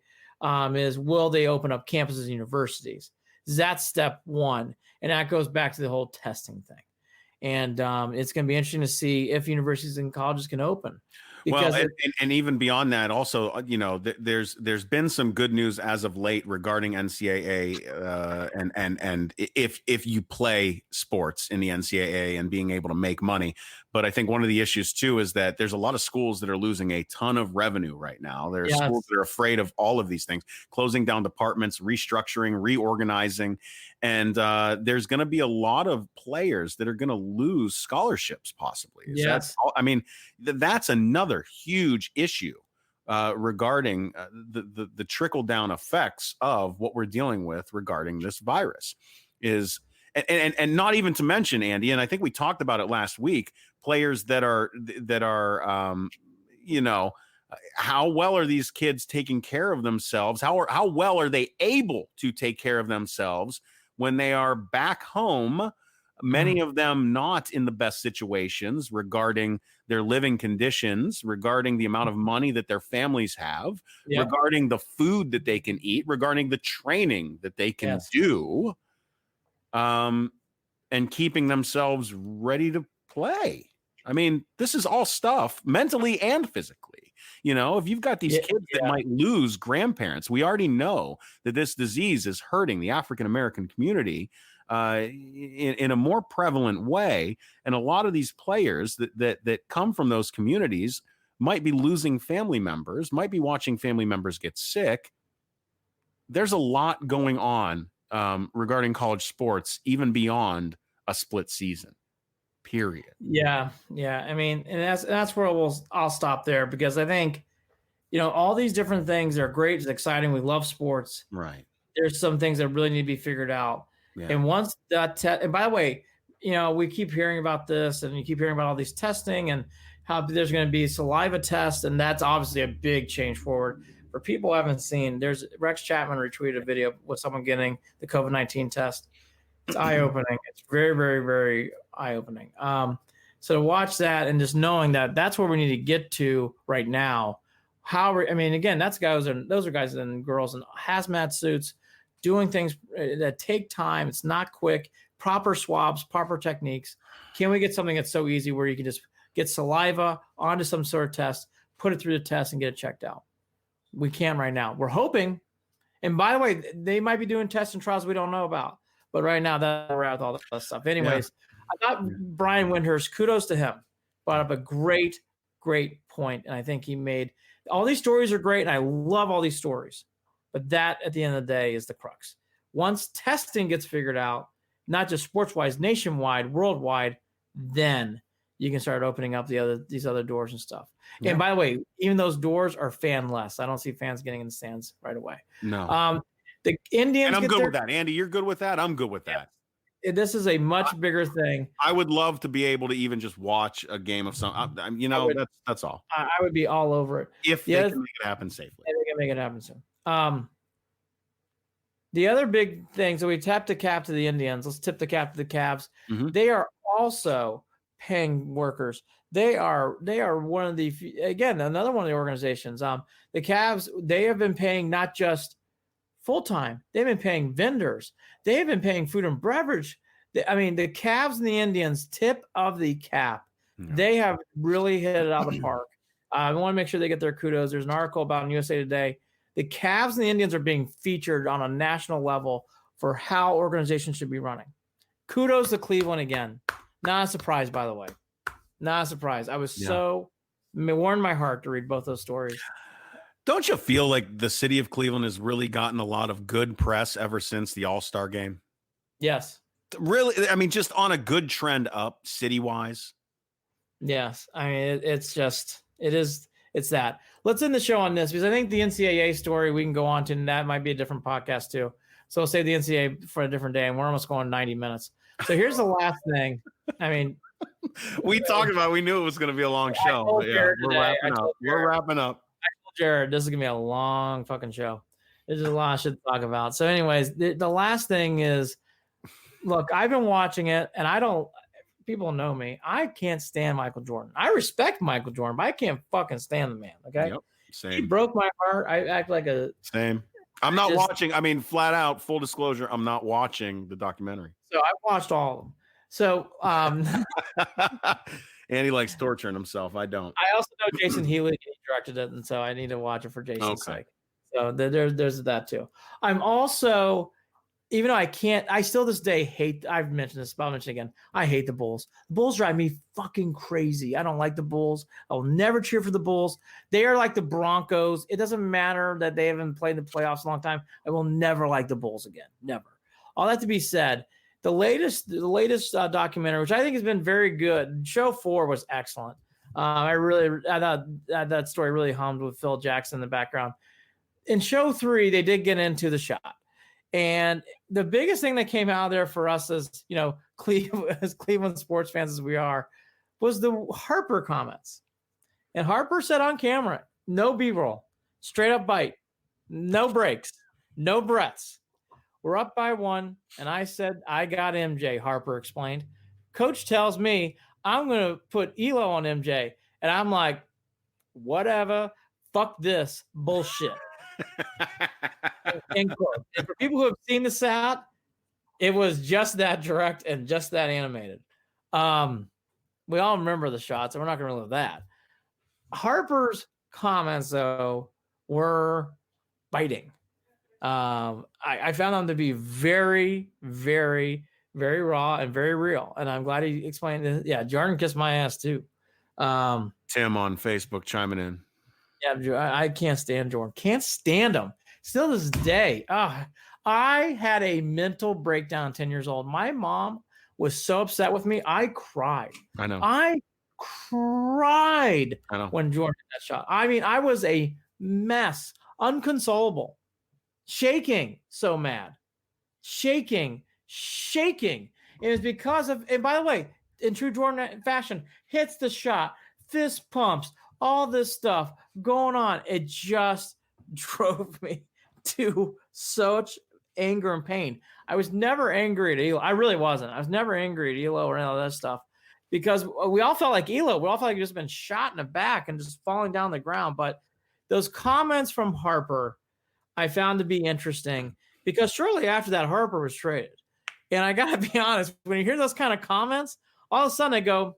is, will they open up campuses and universities? That's step one. And that goes back to the whole testing thing. And it's going to be interesting to see if universities and colleges can open. Because and even beyond that, also, there's been some good news as of late regarding NCAA and if you play sports in the NCAA and being able to make money. But I think one of the issues too is that there's a lot of schools that are losing a ton of revenue right now. There are schools that are afraid of all of these things, closing down departments, restructuring, reorganizing, and there's going to be a lot of players that are going to lose scholarships possibly. That's another huge issue regarding the trickle down effects of what we're dealing with regarding this virus is. And not even to mention, Andy, and I think we talked about it last week, players that are how well are these kids taking care of themselves? How well are they able to take care of themselves when they are back home? Many of them not in the best situations regarding their living conditions, regarding the amount of money that their families have, regarding the food that they can eat, regarding the training that they can do. And keeping themselves ready to play. I mean, this is all stuff mentally and physically. If you've got these kids that might lose grandparents, we already know that this disease is hurting the African-American community in a more prevalent way. And a lot of these players that come from those communities might be losing family members, might be watching family members get sick. There's a lot going on regarding college sports, even beyond a split season, period. Yeah. I mean, and that's where I'll stop there, because I think, all these different things are great. It's exciting. We love sports. Right. There's some things that really need to be figured out. Yeah. And once that, and by the way, we keep hearing about this, and you keep hearing about all these testing and how there's going to be saliva tests. And that's obviously a big change forward. For people who haven't seen, there's Rex Chapman retweeted a video with someone getting the COVID-19 test. It's eye-opening. It's very, very, very eye-opening. So to watch that and just knowing that that's where we need to get to right now. Again, those are guys and girls in hazmat suits doing things that take time. It's not quick, proper swabs, proper techniques. Can we get something that's so easy where you can just get saliva onto some sort of test, put it through the test, and get it checked out? We can right now. We're hoping. And by the way, they might be doing tests and trials we don't know about. But right now, that's where we're at with all that stuff. Anyways, I thought Brian Windhurst, kudos to him, brought up a great point. And I think he made all these stories are great. And I love all these stories. But that, at the end of the day, is the crux. Once testing gets figured out, not just sports-wise, nationwide, worldwide, then you can start opening up these other doors and stuff. Yeah. And by the way, even those doors are fan-less. I don't see fans getting in the stands right away. No. The Indians. And I'm good with that. Andy, you're good with that? I'm good with that. This is a much bigger thing. I would love to be able to even just watch a game of some. That's all. I would be all over it if they can make it happen safely. They can make it happen soon. The other big thing. So we tapped the cap to the Indians. Let's tip the cap to the Cavs. Mm-hmm. They are also paying workers. They are one of the, again, another one of the organizations. The Cavs, they have been paying not just full-time. They've been paying vendors. They have been paying food and beverage. The Cavs and the Indians, tip of the cap. Yeah. They have really hit it out of the park. I want to make sure they get their kudos. There's an article about in USA Today. The Cavs and the Indians are being featured on a national level for how organizations should be running. Kudos to Cleveland again. Not a surprise, by the way. Not a surprise. I was warmed my heart to read both those stories. Don't you feel like the city of Cleveland has really gotten a lot of good press ever since the All-Star game? Yes. Really? Just on a good trend up city-wise? Yes. It's that. Let's end the show on this because I think the NCAA story we can go on to, and that might be a different podcast too. So I'll save the NCAA for a different day, and we're almost going 90 minutes. So here's the last thing. We knew it was going to be a long show. We're wrapping up. I told Jared, this is going to be a long fucking show. There's a lot of shit to talk about. So anyways, the last thing is, look, I've been watching it, and people know me. I can't stand Michael Jordan. I respect Michael Jordan, but I can't fucking stand the man. Okay. Yep, same. He broke my heart. I act like a same. I'm not watching. Flat out, full disclosure, I'm not watching the documentary. So I watched all of them. So Andy likes torturing himself. I don't. I also know Jason Healy directed it, and so I need to watch it for Jason's sake. So there's that too. I'm also, even though I still this day hate, I've mentioned this, but I'll mention it again. I hate the Bulls. The Bulls drive me fucking crazy. I don't like the Bulls. I will never cheer for the Bulls. They are like the Broncos. It doesn't matter that they haven't played in the playoffs a long time. I will never like the Bulls again. Never. All that to be said, the latest documentary, which I think has been very good. Show 4 was excellent. I thought that story really hummed with Phil Jackson in the background. In show 3, they did get into the shot. And the biggest thing that came out of there for us as Cleveland sports fans as we are, was the Harper comments. And Harper said on camera, no B-roll, straight up bite, no breaks, no breaths. We're up by 1, and I said, I got MJ, Harper explained. Coach tells me I'm going to put Elo on MJ. And I'm like, whatever, fuck this bullshit. And for people who have seen this out, it was just that direct and just that animated. We all remember the shots, and we're not going to relive that. Harper's comments, though, were biting. I found them to be very, very, very raw and very real. And I'm glad he explained it. Yeah, Jordan kissed my ass, too. Tim on Facebook chiming in. Yeah, I can't stand Jordan. Can't stand him. Still this day. I had a mental breakdown 10 years old. My mom was so upset with me. I cried. I know. I cried when Jordan did that shot. I was a mess, unconsolable, shaking, so mad, shaking. It was because of, and by the way, in true Jordan fashion, hits the shot, fist pumps, all this stuff going on. It just drove me to such anger and pain. I was never angry at Elo. I really wasn't. I was never angry at Elo or any of that stuff. because we all felt like Elo. We all felt like he'd just been shot in the back and just falling down the ground. But those comments from Harper, I found to be interesting because shortly after that, Harper was traded. And I got to be honest, when you hear those kind of comments, all of a sudden I go,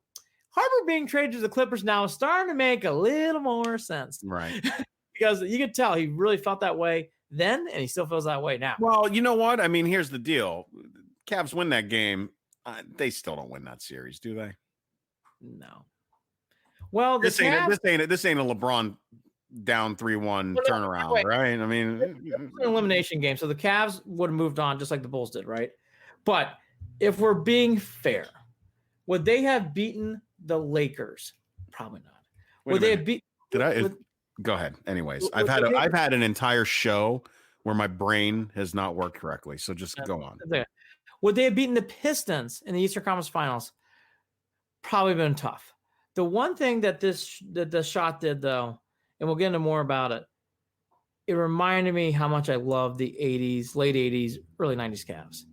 Harper being traded to the Clippers now is starting to make a little more sense. Right. Because you could tell he really felt that way then, and he still feels that way now. Well, you know what? I mean, here's the deal. Cavs win that game. They still don't win that series, do they? No. Well, this ain't a LeBron down 3-1 turnaround, right? I mean, it's an elimination game, so the Cavs would have moved on just like the Bulls did, right? But if we're being fair, would they have beaten the Lakers? Probably not. Would they have beat? Go ahead. Anyways, I've had an entire show where my brain has not worked correctly, so just go on. Would they have beaten the Pistons in the Eastern Conference Finals? Probably been tough. The one thing that the shot did, though, and we'll get into more about it, it reminded me how much I loved the 80s, late 80s, early 90s Cavs.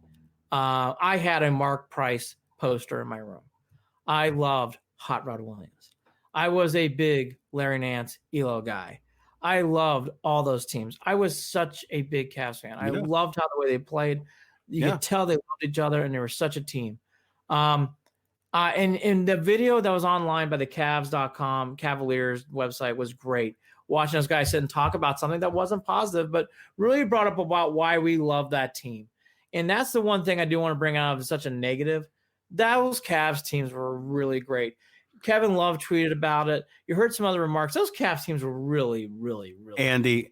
I had a Mark Price poster in my room. I loved Hot Rod Williams. I was a big Larry Nance, Elo guy. I loved all those teams. I was such a big Cavs fan. I loved how the way they played. You could tell they loved each other, and they were such a team. And the video that was online by the Cavs.com Cavaliers website was great. Watching those guys sit and talk about something that wasn't positive, but really brought up about why we love that team. And that's the one thing I do want to bring out of such a negative. Those Cavs teams were really great. Kevin Love tweeted about it. You heard some other remarks. Those Cavs teams were really, really, really Andy,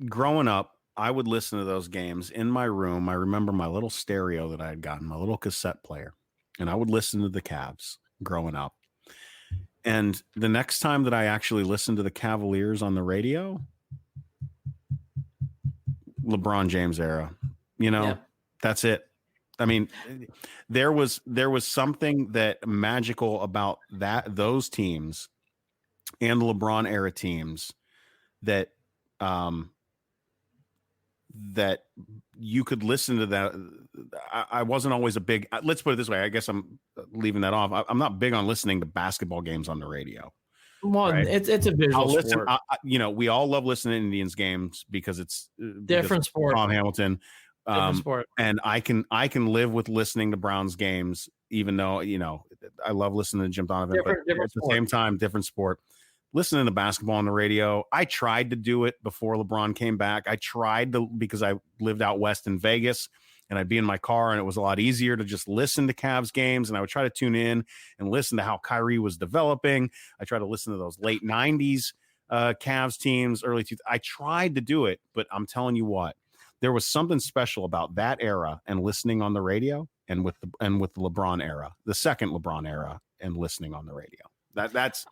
growing up, I would listen to those games in my room. I remember my little stereo that I had gotten, my little cassette player, and I would listen to the Cavs growing up. And the next time that I actually listened to the Cavaliers on the radio, LeBron James era, that's it. I mean, there was something that magical about those teams and the LeBron era teams that that you could listen to that. I wasn't always a big, let's put it this way. I guess I'm leaving that off. I'm not big on listening to basketball games on the radio. Well, right? It's a visual sport. We all love listening to Indians games because it's different sport. Tom Hamilton. Sport. And I can live with listening to Browns games, even though, I love listening to Jim Donovan, but at the same time, different sport. Listening to basketball on the radio, I tried to do it before LeBron came back. I tried to, because I lived out west in Vegas, and I'd be in my car, and it was a lot easier to just listen to Cavs games, and I would try to tune in and listen to how Kyrie was developing. I tried to listen to those late 90s Cavs teams, early 2000s. I tried to do it, but I'm telling you what, there was something special about that era and listening on the radio, and with the LeBron era, the second LeBron era, and listening on the radio. That's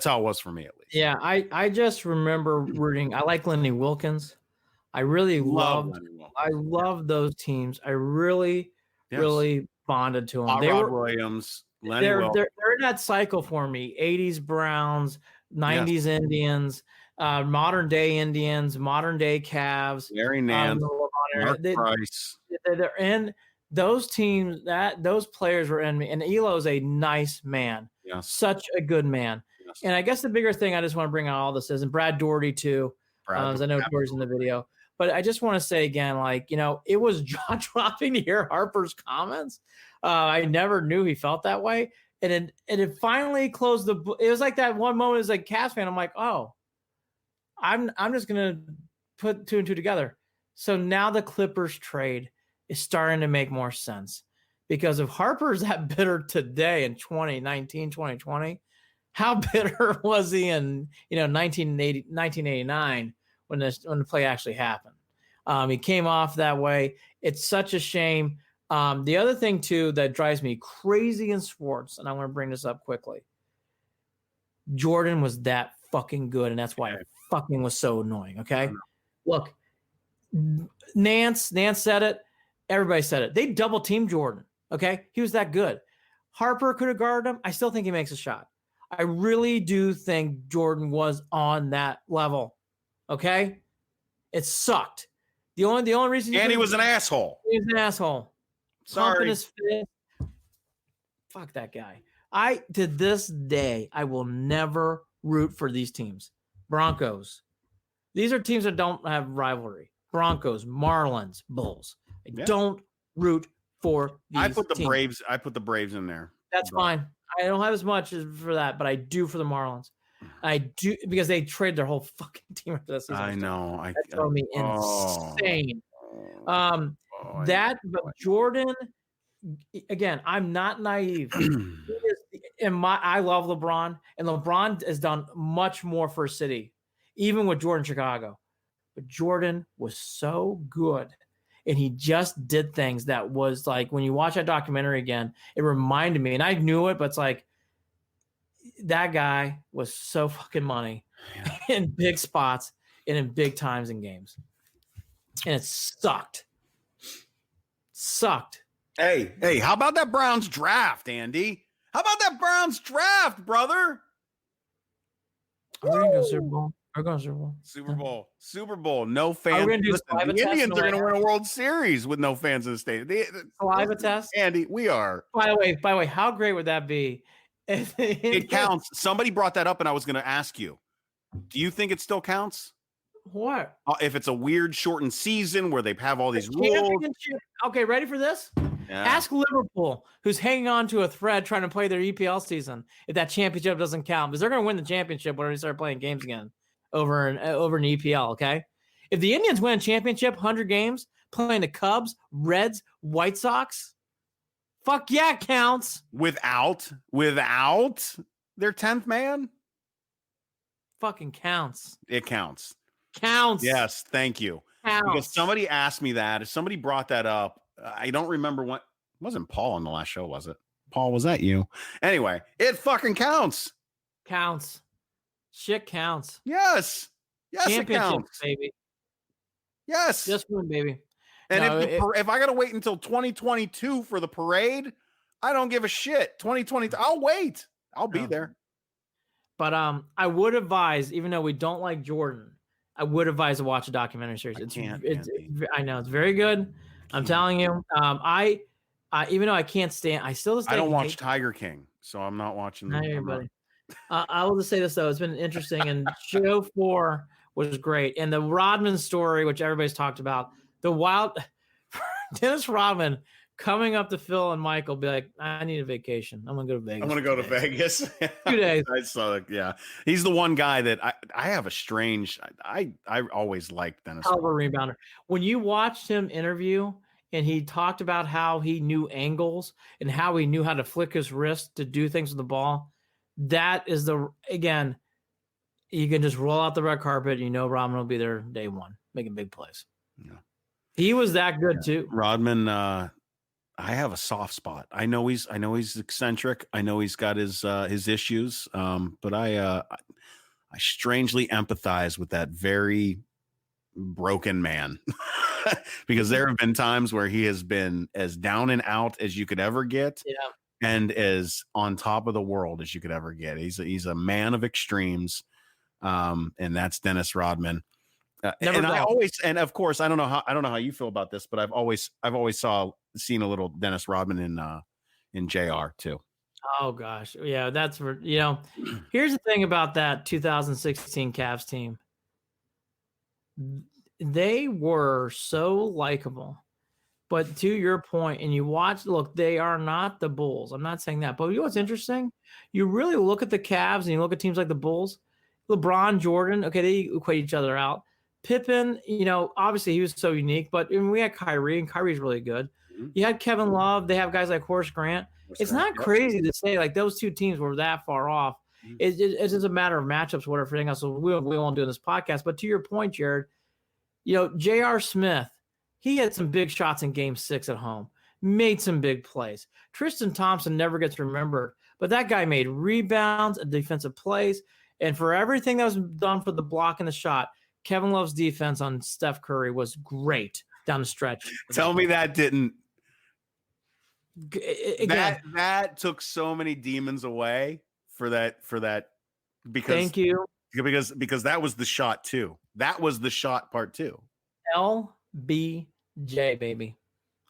how it was for me, at least. Yeah, I just remember rooting. I like Lenny Wilkins. I really loved those teams. I really bonded to them. Rod Williams, Lenny Wilkins. They're in that cycle for me. 80s Browns, 90s Indians, modern day Indians, modern day Cavs. Larry Nance, Mark Price. They're in those teams. Those players were in me. And Elo's a nice man. Yeah. Such a good man. Yes. And I guess the bigger thing I just want to bring out all this is, and Brad Doherty too, as I know Doherty's in the video, but I just want to say again, it was jaw-dropping to hear Harper's comments. I never knew he felt that way. And it finally closed it was like that one moment as a Cavs fan, I'm like, oh, I'm just going to put two and two together. So now the Clippers trade is starting to make more sense, because if Harper's that bitter today in 2019, 2020, how bitter was he in 1989 when the play actually happened? He came off that way. It's such a shame. The other thing too that drives me crazy in sports, and I want to bring this up quickly, Jordan was that fucking good, and that's why it fucking was so annoying. Okay, look, Nance said it. Everybody said it. They double teamed Jordan. Okay, he was that good. Harper could have guarded him. I still think he makes a shot. I really do think Jordan was on that level. Okay? It sucked. The only reason he was an asshole. He was an asshole. Sorry. His fist. Fuck that guy. To this day, I will never root for these teams. Broncos. These are teams that don't have rivalry. Broncos, Marlins, Bulls. I don't root for these I put the teams. Braves. I put the Braves in there. That's fine. I don't have as much for that, but I do for the Marlins. I do because they trade their whole fucking team after that season. I know. That drove me insane. But Jordan, again, I'm not naive. I love LeBron, and LeBron has done much more for a city, even with Jordan Chicago. But Jordan was so good, and he just did things that was like when you watch that documentary again, it reminded me, and I knew it, but it's like that guy was so fucking money in big spots and in big times in games, and it sucked. Hey, how about that Browns draft, Andy? How about that Browns draft, brother? We're going to go Super Bowl. We're going to Super Bowl. Super Bowl. No fans. Listen, the Indians are going to win a World Series with no fans in the stadium. Saliva test? Andy, we are. By the way, how great would that be? It counts. Somebody brought that up, and I was going to ask you, do you think it still counts? What? If it's a weird shortened season where they have all these rules. Okay, ready for this? Yeah. Ask Liverpool, who's hanging on to a thread trying to play their EPL season, if that championship doesn't count, because they're going to win the championship when they start playing games again over in EPL, okay? If the Indians win a championship, 100 games, playing the Cubs, Reds, White Sox, fuck yeah, it counts. Without their 10th man? Fucking counts. It counts. Counts. Yes, thank you. Counts. Because somebody asked me that. If somebody brought that up, I don't remember what. It wasn't Paul on the last show, was it? Paul, was that you? Anyway, it fucking counts. Counts. Shit counts. Yes. Yes, it counts. Baby. Yes. Just win, baby. And if I got to wait until 2022 for the parade, I don't give a shit. 2020, I'll wait. I'll be there. But I would advise, even though we don't like Jordan, I would advise to watch a documentary series. I know it's very good. I'm telling you. I even though I can't stand, I don't watch Tiger King, so I'm not watching. Not everybody. I will just say this though, it's been interesting, and show 4 was great, and the Rodman story, which everybody's talked about, the wild Dennis Rodman coming up to Phil and Michael, be like, I need a vacation. I'm gonna go to Vegas. I'm gonna go to Vegas. 2 days. I saw it. Yeah, he's the one guy that I have a strange. I always liked Dennis. Hell of a rebounder. When you watched him interview, and he talked about how he knew angles and how he knew how to flick his wrist to do things with the ball, that is again, you can just roll out the red carpet. You know, Rodman will be there day one, making big plays. Yeah, he was that good too. Rodman. I have a soft spot. I know he's eccentric. I know he's got his issues. But I strangely empathize with that very broken man because there have been times where he has been as down and out as you could ever get, and as on top of the world as you could ever get. He's a man of extremes, and that's Dennis Rodman. And of course, I don't know how you feel about this, but I've always seen a little Dennis Rodman in JR too. Oh gosh, yeah, that's for Here's the thing about that 2016 Cavs team. They were so likable, but to your point, and you watch, look, they are not the Bulls. I'm not saying that, but you know what's interesting? You really look at the Cavs and you look at teams like the Bulls, LeBron, Jordan. Okay, they equate each other out. Pippen, obviously he was so unique, but we had Kyrie, and Kyrie's really good. Mm-hmm. You had Kevin Love. They have guys like Horace Grant. It's not crazy to say like those two teams were that far off. Mm-hmm. It's just a matter of matchups, whatever, everything else. So we won't do in this podcast. But to your point, Jared, J.R. Smith, he had some big shots in Game 6 at home, made some big plays. Tristan Thompson never gets remembered, but that guy made rebounds and defensive plays. And for everything that was done for the block and the shot, Kevin Love's defense on Steph Curry was great down the stretch. Tell me that didn't. Again, that took so many demons away for that because thank you. Because that was the shot too. That was the shot part too. LBJ, baby.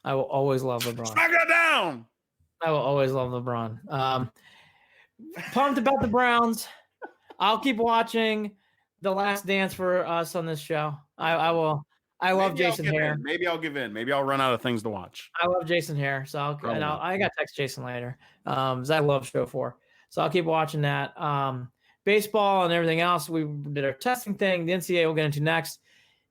I will always love LeBron. Smack it down. I will always love LeBron. pumped about the Browns. I'll keep watching The Last Dance for us on this show. I will. I love Jason Hare. Maybe I'll give in. Maybe I'll run out of things to watch. I love Jason Hare, so I got to text Jason later. 'Cause I love Show 4, so I'll keep watching that. Baseball and everything else, we did our testing thing. The NCAA we'll get into next.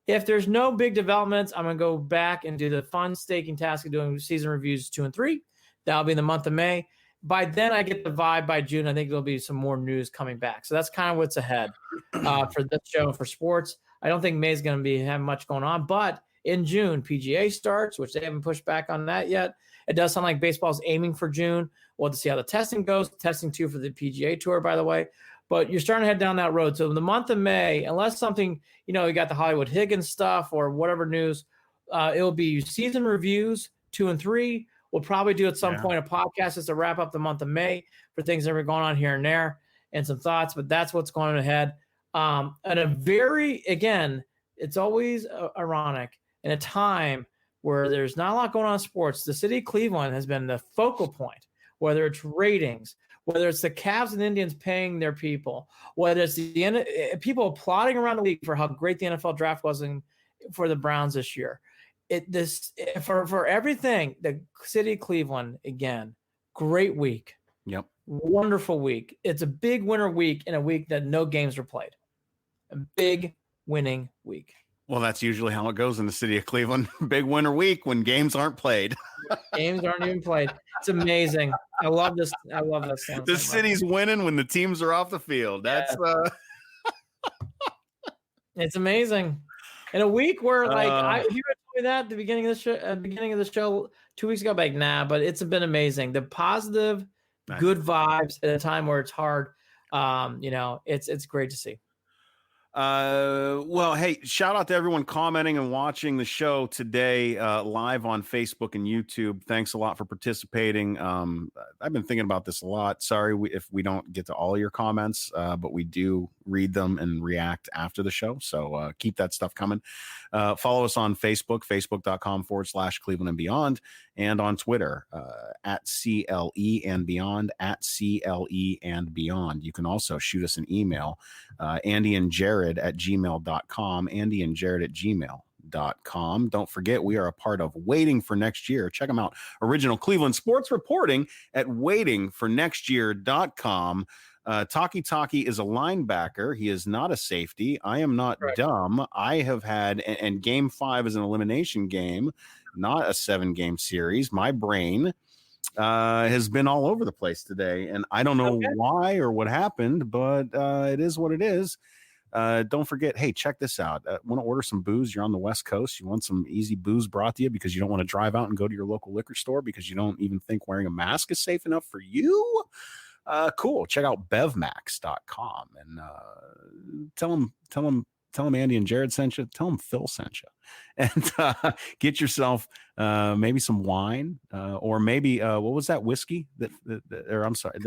If there's no big developments, I'm gonna go back and do the fun staking task of doing season reviews 2 and 3. That'll be in the month of May. By then, I get the vibe. By June, I think there'll be some more news coming back. So that's kind of what's ahead for this show and for sports. I don't think May's going to have much going on, but in June, PGA starts, which they haven't pushed back on that yet. It does sound like baseball's aiming for June. We'll have to see how the testing goes. Testing too for the PGA Tour, by the way. But you're starting to head down that road. So in the month of May, unless something, you got the Hollywood Higgins stuff or whatever news, it'll be season reviews 2 and 3. We'll probably do at some point a podcast just to wrap up the month of May for things that are going on here and there and some thoughts. But that's what's going on ahead. And it's always ironic in a time where there's not a lot going on in sports. The city of Cleveland has been the focal point, whether it's ratings, whether it's the Cavs and Indians paying their people, whether it's the people applauding around the league for how great the NFL draft was for the Browns this year. For everything, the city of Cleveland, again, great week. Yep. Wonderful week. It's a big winter week in a week that no games were played. A big winning week. Well, that's usually how it goes in the city of Cleveland. Big winter week when games aren't played. Games aren't even played. It's amazing. I love this. I love this. The city's winning when the teams are off the field. That's It's amazing. In a week where if you had told me that at the beginning of the show 2 weeks ago, like, nah, but it's been amazing. The positive, good vibes at a time where it's hard. It's great to see. Well, hey, shout out to everyone commenting and watching the show today live on Facebook and YouTube. Thanks a lot for participating. I've been thinking about this a lot. Sorry if we don't get to all your comments, but we do read them and react after the show. So keep that stuff coming. Follow us on Facebook, facebook.com/Cleveland and Beyond, and on Twitter at CLE and Beyond, at CLE and Beyond. You can also shoot us an email, Andy and Jared at gmail.com, Andy and Jared at gmail.com. Don't forget, we are a part of Waiting for Next Year. Check them out. Original Cleveland sports reporting at waitingfornextyear.com. Taki is a linebacker. He is not a safety. I am not dumb. I have had, and game 5 is an elimination game, not a 7-game series. My brain has been all over the place today, and I don't know why or what happened, but it is what it is. Don't forget, hey, check this out. Want to order some booze? You're on the West Coast. You want some easy booze brought to you because you don't want to drive out and go to your local liquor store because you don't even think wearing a mask is safe enough for you? Cool. Check out bevmax.com and tell them Andy and Jared sent you. Tell them Phil sent you, and get yourself maybe some wine or maybe what was that whiskey or I'm sorry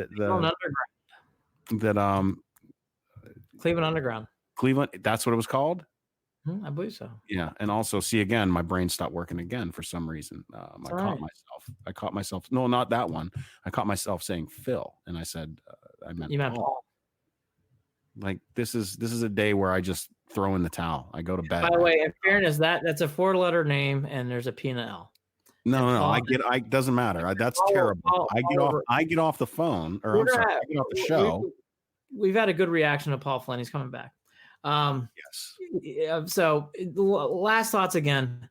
Cleveland Underground. Cleveland. That's what it was called. I believe so. Yeah, and also see again, my brain stopped working again for some reason. I caught myself. No, not that one. I caught myself saying Phil, and I said I meant Paul. Like this is a day where I just throw in the towel. I go to bed. By the way, in fairness, that's a 4-letter name, and there's a P and an L. No. I doesn't matter. That's terrible. I get off the phone, or I get off the show. We've had a good reaction to Paul Flynn. He's coming back. Yes. So last thoughts again.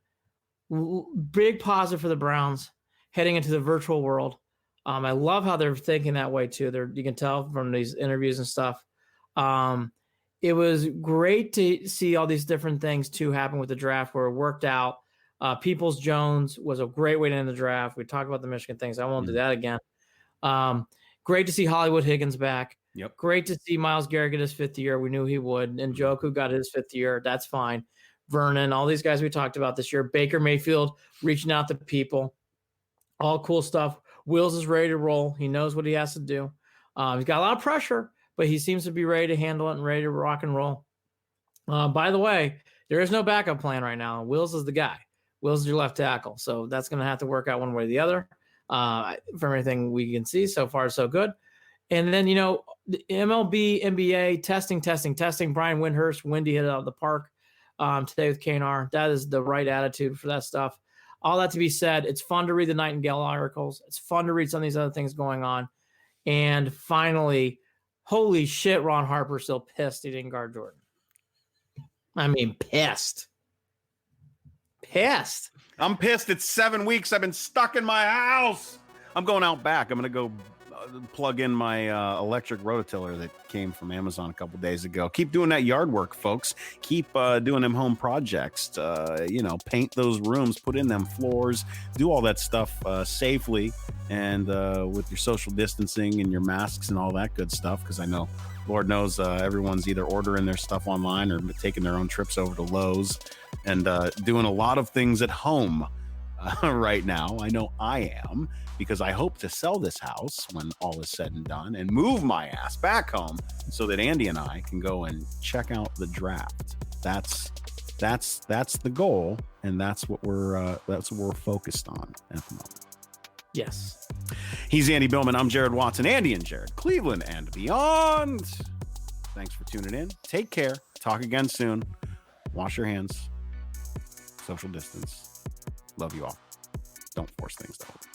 Big positive for the Browns heading into the virtual world. I love how they're thinking that way too. You can tell from these interviews and stuff. It was great to see all these different things too happen with the draft where it worked out. Peoples-Jones was a great way to end the draft. We talked about the Michigan things. I won't do that again. Great to see Hollywood Higgins back. Yep. Great to see Myles Garrett get his 5th year. We knew he would. And Njoku got his 5th year. That's fine. Vernon, all these guys we talked about this year. Baker Mayfield reaching out to people. All cool stuff. Wills is ready to roll. He knows what he has to do. He's got a lot of pressure, but he seems to be ready to handle it and ready to rock and roll. By the way, there is no backup plan right now. Wills is the guy. Wills is your left tackle. So that's going to have to work out one way or the other. From everything we can see, so far so good. And then, the MLB, NBA, testing. Brian Windhurst, Wendy hit it out of the park today with KNR. That is the right attitude for that stuff. All that to be said, it's fun to read the Nightingale articles. It's fun to read some of these other things going on. And finally, holy shit, Ron Harper's still pissed he didn't guard Jordan. I mean, pissed. I'm pissed. It's 7 weeks. I've been stuck in my house. I'm going out back. I'm going to go plug in my electric rototiller that came from Amazon a couple days ago. Keep doing that yard work, folks. Keep doing them home projects. Paint those rooms, put in them floors, do all that stuff safely and with your social distancing and your masks and all that good stuff. Because I know, Lord knows, everyone's either ordering their stuff online or taking their own trips over to Lowe's and doing a lot of things at home right now. I know I am, because I hope to sell this house when all is said and done and move my ass back home so that Andy and I can go and check out the draft. That's the goal, and that's what we're focused on at the moment. Yes. He's Andy Billman. I'm Jared Watson. Andy and Jared, Cleveland and beyond. Thanks for tuning in. Take care. Talk again soon. Wash your hands. Social distance. Love you all. Don't force things to hold.